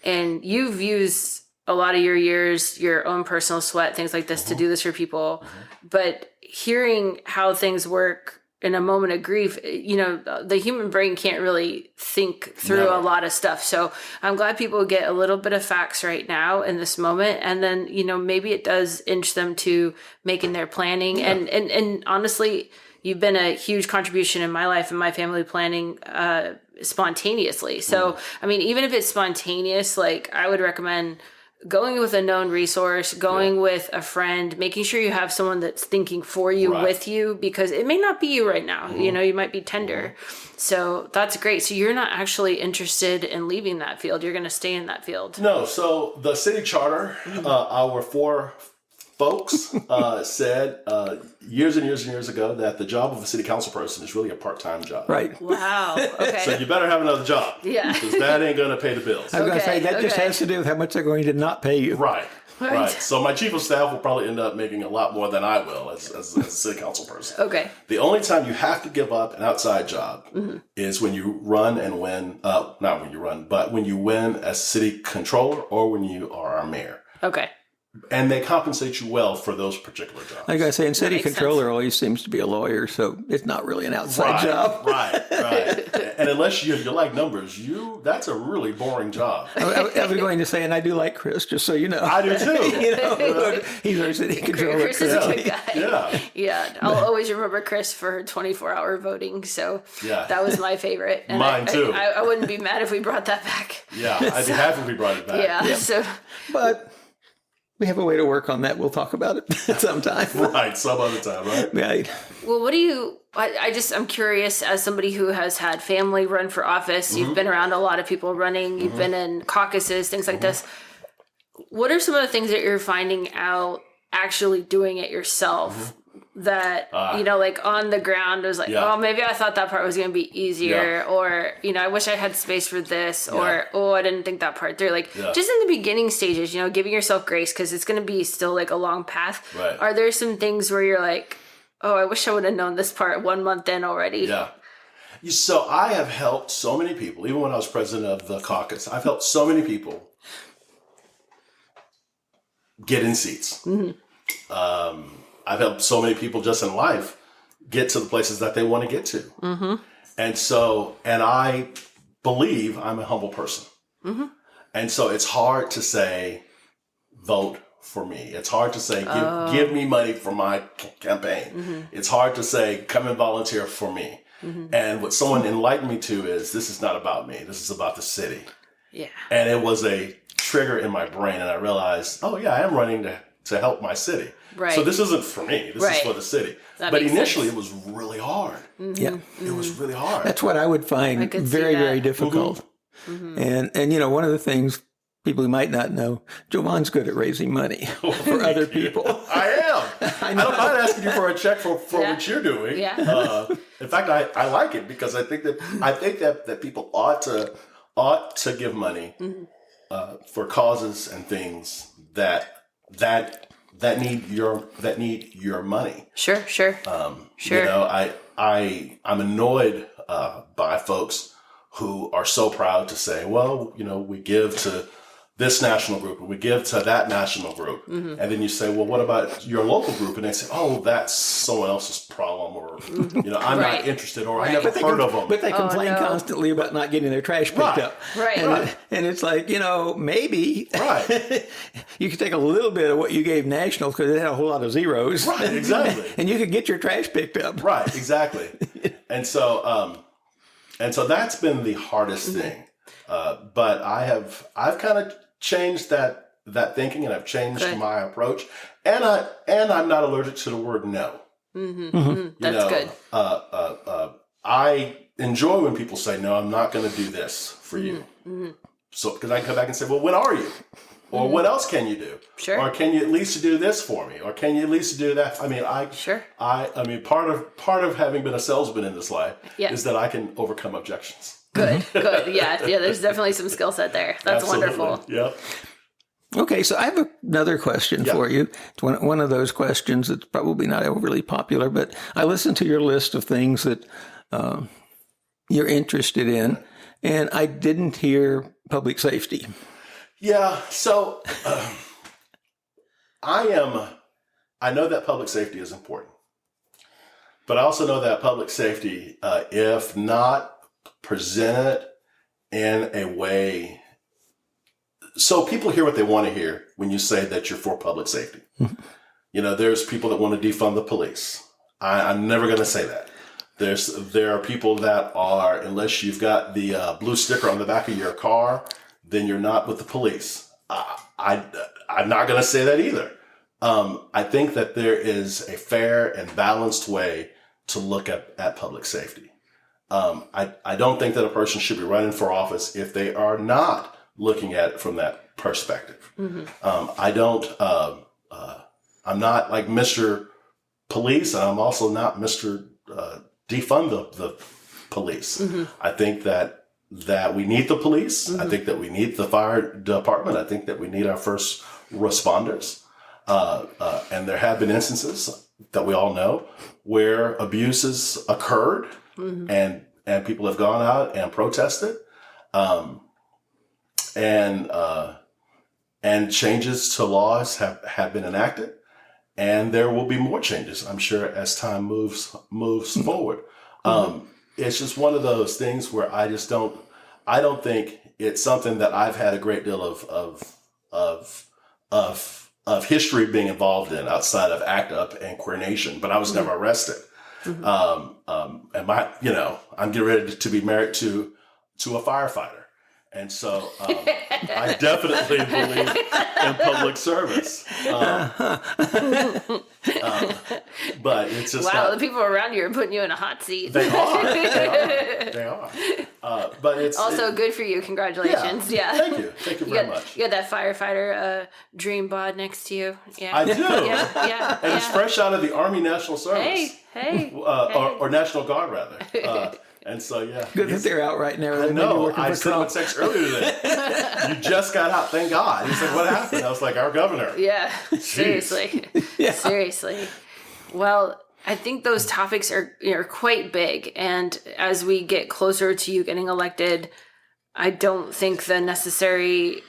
[SPEAKER 3] And you've used a lot of your years, your own personal sweat, things like this to do this for people. But hearing how things work in a moment of grief, the human brain can't really think through a lot of stuff. So I'm glad people get a little bit of facts right now in this moment. And then, maybe it does inch them to making their planning. Yeah. And honestly, you've been a huge contribution in my life and my family planning spontaneously. So, I mean, even if it's spontaneous, like I would recommend going with a known resource, going with a friend, making sure you have someone that's thinking for you, with you, because it may not be you right now. You might be tender. So that's great. So you're not actually interested in leaving that field. You're going to stay in that field.
[SPEAKER 1] No. So the city charter, our four folks said years and years and years ago that the job of a city council person is really a part-time job.
[SPEAKER 2] Right.
[SPEAKER 3] Wow. Okay.
[SPEAKER 1] So you better have another job.
[SPEAKER 3] Yeah.
[SPEAKER 1] Because that ain't going to pay the bills.
[SPEAKER 2] I was going to say, that just has to do with how much they're going to not pay you.
[SPEAKER 1] Right. So my chief of staff will probably end up making a lot more than I will as a city council person.
[SPEAKER 3] Okay.
[SPEAKER 1] The only time you have to give up an outside job is when you run and win, not when you run, but when you win as city controller or when you are our mayor.
[SPEAKER 3] Okay.
[SPEAKER 1] And they compensate you well for those particular jobs.
[SPEAKER 2] Like I say, and city controller always seems to be a lawyer, so it's not really an outside job.
[SPEAKER 1] Right. And unless you like numbers, that's a really boring job.
[SPEAKER 2] I was going to say, and I do like Chris, just so you know.
[SPEAKER 1] I do too.
[SPEAKER 2] He's our city controller.
[SPEAKER 3] Chris is a good guy.
[SPEAKER 1] Yeah.
[SPEAKER 3] Yeah. I'll always remember Chris for 24-hour voting. So that was my favorite. And
[SPEAKER 1] Mine too.
[SPEAKER 3] I wouldn't be mad if we brought that back.
[SPEAKER 1] Yeah. I'd be happy if we brought it back.
[SPEAKER 3] Yeah. So,
[SPEAKER 2] but we have a way to work on that. We'll talk about it sometime.
[SPEAKER 1] Right. Some other time, right?
[SPEAKER 2] Right.
[SPEAKER 3] well, what do you, I'm curious, as somebody who has had family run for office, you've been around a lot of people running, you've been in caucuses, things like this. What are some of the things that you're finding out actually doing it yourself that, like on the ground was like, oh, maybe I thought that part was going to be easier, or, I wish I had space for this, or, oh, I didn't think that part through. Like just in the beginning stages, giving yourself grace, because it's going to be still like a long path.
[SPEAKER 1] Right.
[SPEAKER 3] Are there some things where you're like, oh, I wish I would have known this part 1 month in already?
[SPEAKER 1] Yeah. So I have helped so many people, even when I was president of the caucus, I've helped so many people get in seats. I've helped so many people just in life get to the places that they want to get to. And I believe I'm a humble person. And so it's hard to say, vote for me. It's hard to say, give me money for my campaign. It's hard to say, come and volunteer for me. And what someone enlightened me to is, this is not about me. This is about the city. Yeah. And it was a trigger in my brain. And I realized, oh yeah, I am running to help my city. Right. So this isn't for me. This is for the city. But initially it was really hard.
[SPEAKER 2] Yeah.
[SPEAKER 1] It was really hard.
[SPEAKER 2] That's what I would find very, very difficult. And one of the things people who might not know, Jovon's good at raising money for other people.
[SPEAKER 1] I am. I don't mind asking you for a check for what you're doing. Yeah. In fact, I like it because I think that people ought to give money for causes and things that that need your money.
[SPEAKER 3] Sure.
[SPEAKER 1] You know, I'm annoyed by folks who are so proud to say, well, you know, we give to this national group and we give to that national group. And then you say, well, what about your local group? And they say, oh, that's someone else's problem, or, you know, I'm not interested, or I never heard of them.
[SPEAKER 2] But they complain constantly about not getting their trash picked up. And it's like, you know, maybe you could take a little bit of what you gave national because it had a whole lot of zeros.
[SPEAKER 1] Right, exactly.
[SPEAKER 2] And you could get your trash picked up.
[SPEAKER 1] Right, exactly. And so that's been the hardest thing. But I've kind of changed that thinking, and I've changed my approach, and I'm not allergic to the word no.
[SPEAKER 3] That's good.
[SPEAKER 1] I enjoy when people say, no, I'm not going to do this for you. So, because I can come back and say, well, when are you? Or what else can you do?
[SPEAKER 3] Sure.
[SPEAKER 1] Or can you at least do this for me? Or can you at least do that? I mean, I mean, part of having been a salesman in this life is that I can overcome objections.
[SPEAKER 3] Good. Yeah. There's definitely some skill set there. That's wonderful.
[SPEAKER 1] Yeah.
[SPEAKER 2] Okay, so I have another question for you. It's one of those questions that's probably not overly popular, but I listened to your list of things that you're interested in, and I didn't hear public safety.
[SPEAKER 1] Yeah, so I know that public safety is important, but I also know that public safety, if not presented in a way so people hear what they want to hear when you say that you're for public safety. You know, there's people that want to defund the police. I'm never going to say that. There are people that are, unless you've got the blue sticker on the back of your car, then you're not with the police. I'm not going to say that either. I think that there is a fair and balanced way to look at public safety. I don't think that a person should be running for office if they are not looking at it from that perspective. I'm not like Mr. Police, and I'm also not Mr. Defund the police. I think that we need the police. I think that we need the fire department. I think that we need our first responders. And there have been instances that we all know where abuses occurred and people have gone out and protested. And changes to laws have been enacted, and there will be more changes, I'm sure, as time moves forward. It's just one of those things where I don't think it's something that I've had a great deal of history being involved in outside of ACT UP and Queer Nation, but I was never arrested. And I'm getting ready to be married to a firefighter. And so I definitely believe in public service. But it's just
[SPEAKER 3] the people around you are putting you in a hot seat.
[SPEAKER 1] They are. But it's
[SPEAKER 3] also good for you. Congratulations. Yeah.
[SPEAKER 1] Thank you very much.
[SPEAKER 3] You got that firefighter dream bod next to you. Yeah.
[SPEAKER 1] I do. Yeah. And it's fresh out of the Army National Service.
[SPEAKER 3] Hey.
[SPEAKER 1] Or National Guard, rather. And so,
[SPEAKER 2] good that they're out right now.
[SPEAKER 1] I know. I sent him a text earlier today. You just got out. Thank God. He said, what happened? I was like, our governor.
[SPEAKER 3] Yeah. Seriously. Seriously. Well, I think those topics are quite big. And as we get closer to you getting elected, I don't think the necessary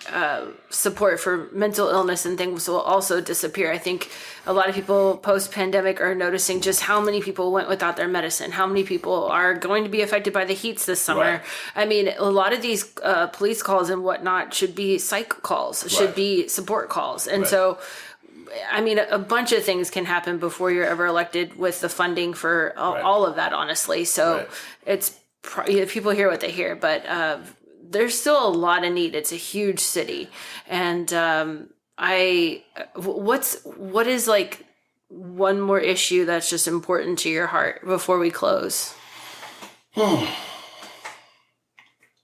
[SPEAKER 3] support for mental illness and things will also disappear. I think a lot of people post-pandemic are noticing just how many people went without their medicine, how many people are going to be affected by the heats this summer. Right. I mean, a lot of these police calls and whatnot should be psych calls, should be support calls. And so, I mean, a bunch of things can happen before you're ever elected with the funding for all of that, honestly. So it's people hear what they hear, but there's still a lot of need. It's a huge city. And what is like one more issue that's just important to your heart before we close?
[SPEAKER 1] I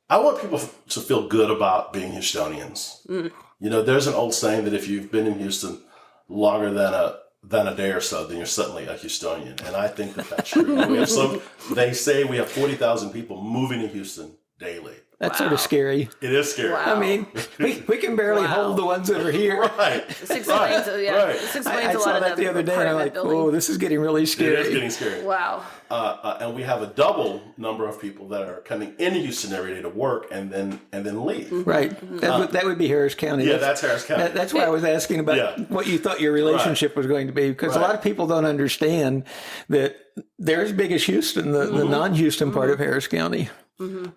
[SPEAKER 1] want people to feel good about being Houstonians. You know, there's an old saying that if you've been in Houston longer than a day or so, then you're suddenly a Houstonian. And I think that that's true. They say we have 40,000 people moving to Houston daily.
[SPEAKER 2] That's sort of scary.
[SPEAKER 1] It is scary.
[SPEAKER 3] Wow.
[SPEAKER 2] I mean, we can barely hold the ones that are here.
[SPEAKER 1] Right.
[SPEAKER 3] This explains, This explains
[SPEAKER 2] I
[SPEAKER 3] a lot
[SPEAKER 2] saw
[SPEAKER 3] of
[SPEAKER 2] that the other day, and I'm like, oh, this is getting really scary.
[SPEAKER 1] It is getting scary.
[SPEAKER 3] Wow.
[SPEAKER 1] And we have a double number of people that are coming into Houston every day to work and then leave.
[SPEAKER 2] Right. That would be Harris County.
[SPEAKER 1] Yeah, that's Harris County.
[SPEAKER 2] That's why I was asking about what you thought your relationship was going to be, because a lot of people don't understand that they're as big as Houston, the non-Houston part of Harris County.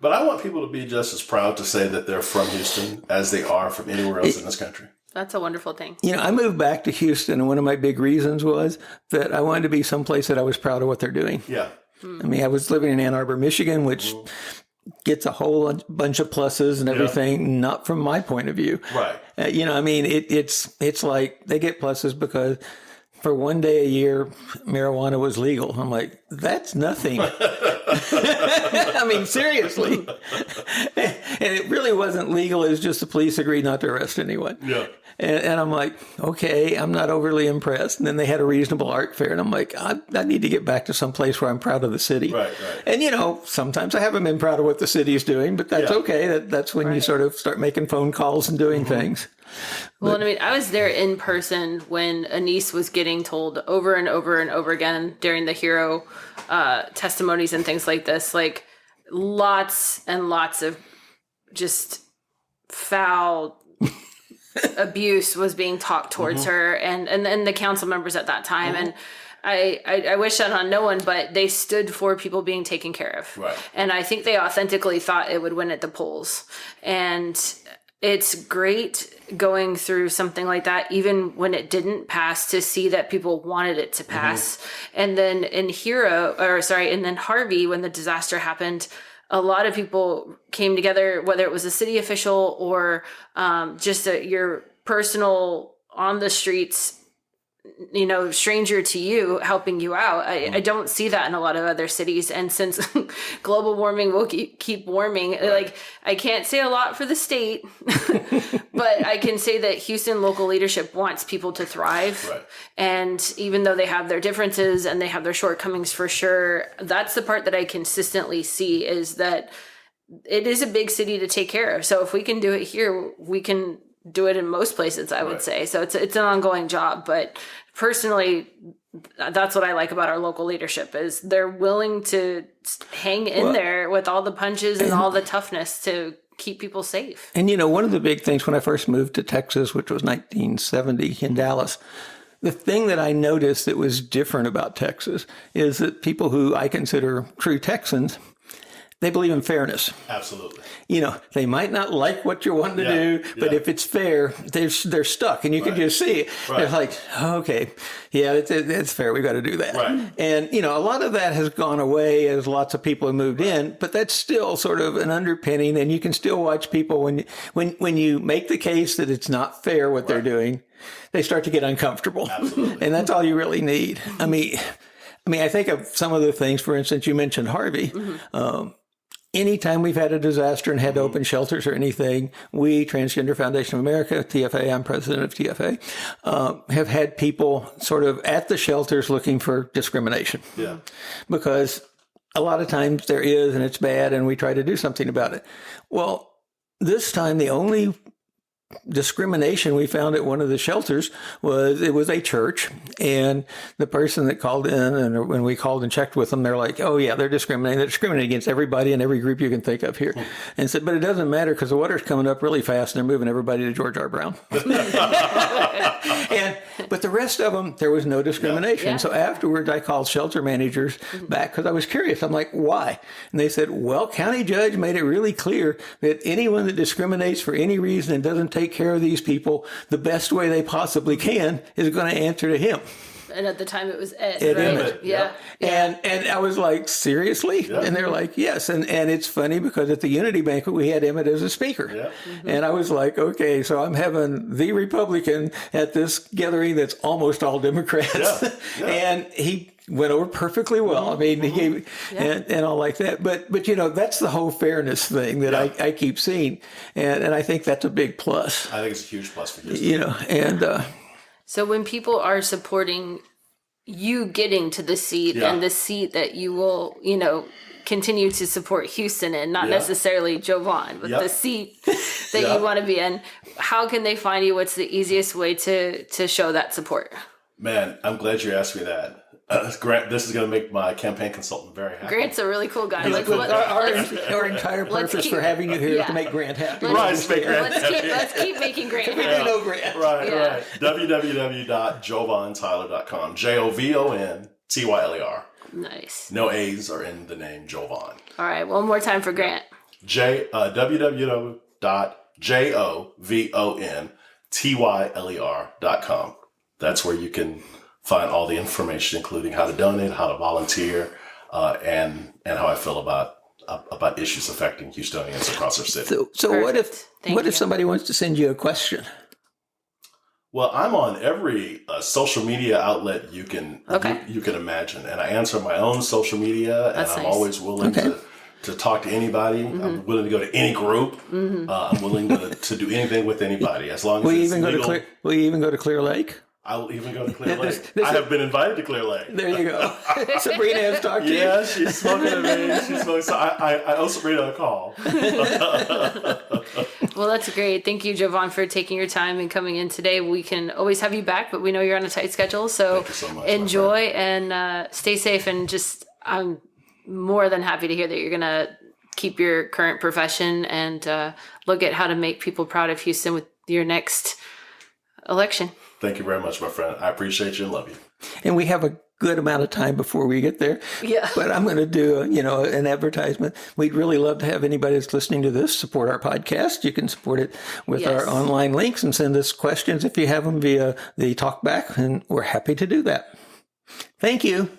[SPEAKER 1] But I want people to be just as proud to say that they're from Houston as they are from anywhere else in this country.
[SPEAKER 3] That's a wonderful thing.
[SPEAKER 2] I moved back to Houston, and one of my big reasons was that I wanted to be someplace that I was proud of what they're doing.
[SPEAKER 1] Yeah.
[SPEAKER 2] I mean, I was living in Ann Arbor, Michigan, which gets a whole bunch of pluses and everything, not from my point of view.
[SPEAKER 1] Right.
[SPEAKER 2] I mean, it's like they get pluses because for one day a year, marijuana was legal. I'm like, that's nothing. I mean, seriously. And it really wasn't legal. It was just the police agreed not to arrest anyone.
[SPEAKER 1] Yeah.
[SPEAKER 2] And I'm like, okay, I'm not overly impressed. And then they had a reasonable art fair. And I'm like, I need to get back to some place where I'm proud of the city.
[SPEAKER 1] Right.
[SPEAKER 2] And, sometimes I haven't been proud of what the city is doing, but that's okay. That's when you sort of start making phone calls and doing things.
[SPEAKER 3] Well, I mean, I was there in person when Anise was getting told over and over and over again during the hero testimonies and things like this, like lots and lots of just foul abuse was being talked towards her and the council members at that time. And I wish that on no one, but they stood for people being taken care of.
[SPEAKER 1] Right.
[SPEAKER 3] And I think they authentically thought it would win at the polls. And it's great going through something like that, even when it didn't pass, to see that people wanted it to pass. And then in and then Harvey, when the disaster happened, a lot of people came together, whether it was a city official or just your personal on the streets, stranger to you helping you out. I don't see that in a lot of other cities. And since global warming will keep warming, like I can't say a lot for the state, but I can say that Houston local leadership wants people to thrive.
[SPEAKER 1] Right.
[SPEAKER 3] And even though they have their differences and they have their shortcomings for sure, that's the part that I consistently see, is that it is a big city to take care of. So if we can do it here, we can do it in most places, I would say. So it's an ongoing job. But personally, that's what I like about our local leadership, is they're willing to hang in there with all the punches and all the toughness to keep people safe.
[SPEAKER 2] And, one of the big things when I first moved to Texas, which was 1970 in Dallas, the thing that I noticed that was different about Texas is that people who I consider true Texans, they believe in fairness.
[SPEAKER 1] Absolutely.
[SPEAKER 2] They might not like what you're wanting to do, but if it's fair, they're stuck, and you can just see it.
[SPEAKER 1] Right.
[SPEAKER 2] They're like, okay, it's fair. We got to do that.
[SPEAKER 1] Right.
[SPEAKER 2] And, a lot of that has gone away as lots of people have moved in, but that's still sort of an underpinning, and you can still watch people when you make the case that it's not fair what they're doing, they start to get uncomfortable.
[SPEAKER 1] Absolutely.
[SPEAKER 2] And that's all you really need. I mean, I think of some of the things, for instance, you mentioned Harvey. Anytime we've had a disaster and had to open shelters or anything, we, Transgender Foundation of America, TFA, I'm president of TFA, have had people sort of at the shelters looking for discrimination.
[SPEAKER 1] Yeah.
[SPEAKER 2] Because a lot of times there is, and it's bad, and we try to do something about it. Well, this time the only discrimination we found at one of the shelters was it was a church, and the person that called in, and when we called and checked with them, they're like, oh yeah, they're discriminating against everybody and every group you can think of here. And said, but it doesn't matter because the water's coming up really fast and they're moving everybody to George R. Brown. But the rest of them, there was no discrimination.
[SPEAKER 3] Yeah.
[SPEAKER 2] So afterwards, I called shelter managers back because I was curious. I'm like, why? And they said, well, county judge made it really clear that anyone that discriminates for any reason and doesn't take care of these people the best way they possibly can is going to answer to him.
[SPEAKER 3] And at the time it was Ed,
[SPEAKER 2] Ed
[SPEAKER 3] right?
[SPEAKER 2] Emmett.
[SPEAKER 3] Yeah.
[SPEAKER 2] And I was like, seriously?
[SPEAKER 1] Yeah.
[SPEAKER 2] And they're like, yes. And it's funny because at the Unity Banquet, we had Emmett as a speaker.
[SPEAKER 1] Yeah.
[SPEAKER 2] And I was like, okay, so I'm having the Republican at this gathering that's almost all Democrats.
[SPEAKER 1] Yeah.
[SPEAKER 2] And he went over perfectly well. I mean, he gave, and all like that. But that's the whole fairness thing that I keep seeing. And I think that's a big plus.
[SPEAKER 1] I think it's a huge plus for Houston.
[SPEAKER 3] So when people are supporting you getting to the seat and the seat that you will, continue to support Houston in, not necessarily Jovon, but the seat that you want to be in, how can they find you? What's the easiest way to show that support?
[SPEAKER 1] Man, I'm glad you asked me that. Grant, this is going to make my campaign consultant very happy.
[SPEAKER 3] Grant's a really cool guy.
[SPEAKER 2] Our entire purpose for having you here is to make Grant happy.
[SPEAKER 3] Let's keep making Grant happy.
[SPEAKER 2] We know Grant.
[SPEAKER 1] Right. www.jovontyler.com. JOVONTYLER.
[SPEAKER 3] Nice.
[SPEAKER 1] No A's are in the name Jovon.
[SPEAKER 3] All right, one more time for Grant.
[SPEAKER 1] www.jovontyler.com. That's where you can find all the information, including how to donate, how to volunteer, and how I feel about issues affecting Houstonians across our city.
[SPEAKER 2] So what if somebody wants to send you a question?
[SPEAKER 1] Well, I'm on every social media outlet you can imagine, and I answer my own social media, and I'm always willing to talk to anybody. I'm willing to go to any group. I'm willing to do anything with anybody as long as it's legal.
[SPEAKER 2] Will you even go to Clear Lake?
[SPEAKER 1] I will even go to Clear Lake. I have been invited to Clear Lake.
[SPEAKER 2] There you go. Sabrina has talked to you.
[SPEAKER 1] Yeah, she's spoken to me. So I owe Sabrina a call.
[SPEAKER 3] Well, that's great. Thank you, Jovon, for taking your time and coming in today. We can always have you back, but we know you're on a tight schedule. So
[SPEAKER 1] much,
[SPEAKER 3] enjoy and stay safe. And I'm more than happy to hear that you're going to keep your current profession and look at how to make people proud of Houston with your next election.
[SPEAKER 1] Thank you very much, my friend. I appreciate you and love you.
[SPEAKER 2] And we have a good amount of time before we get there.
[SPEAKER 3] Yeah.
[SPEAKER 2] But I'm going to do an advertisement. We'd really love to have anybody that's listening to this support our podcast. You can support it with our online links and send us questions if you have them via the talkback, and we're happy to do that. Thank you.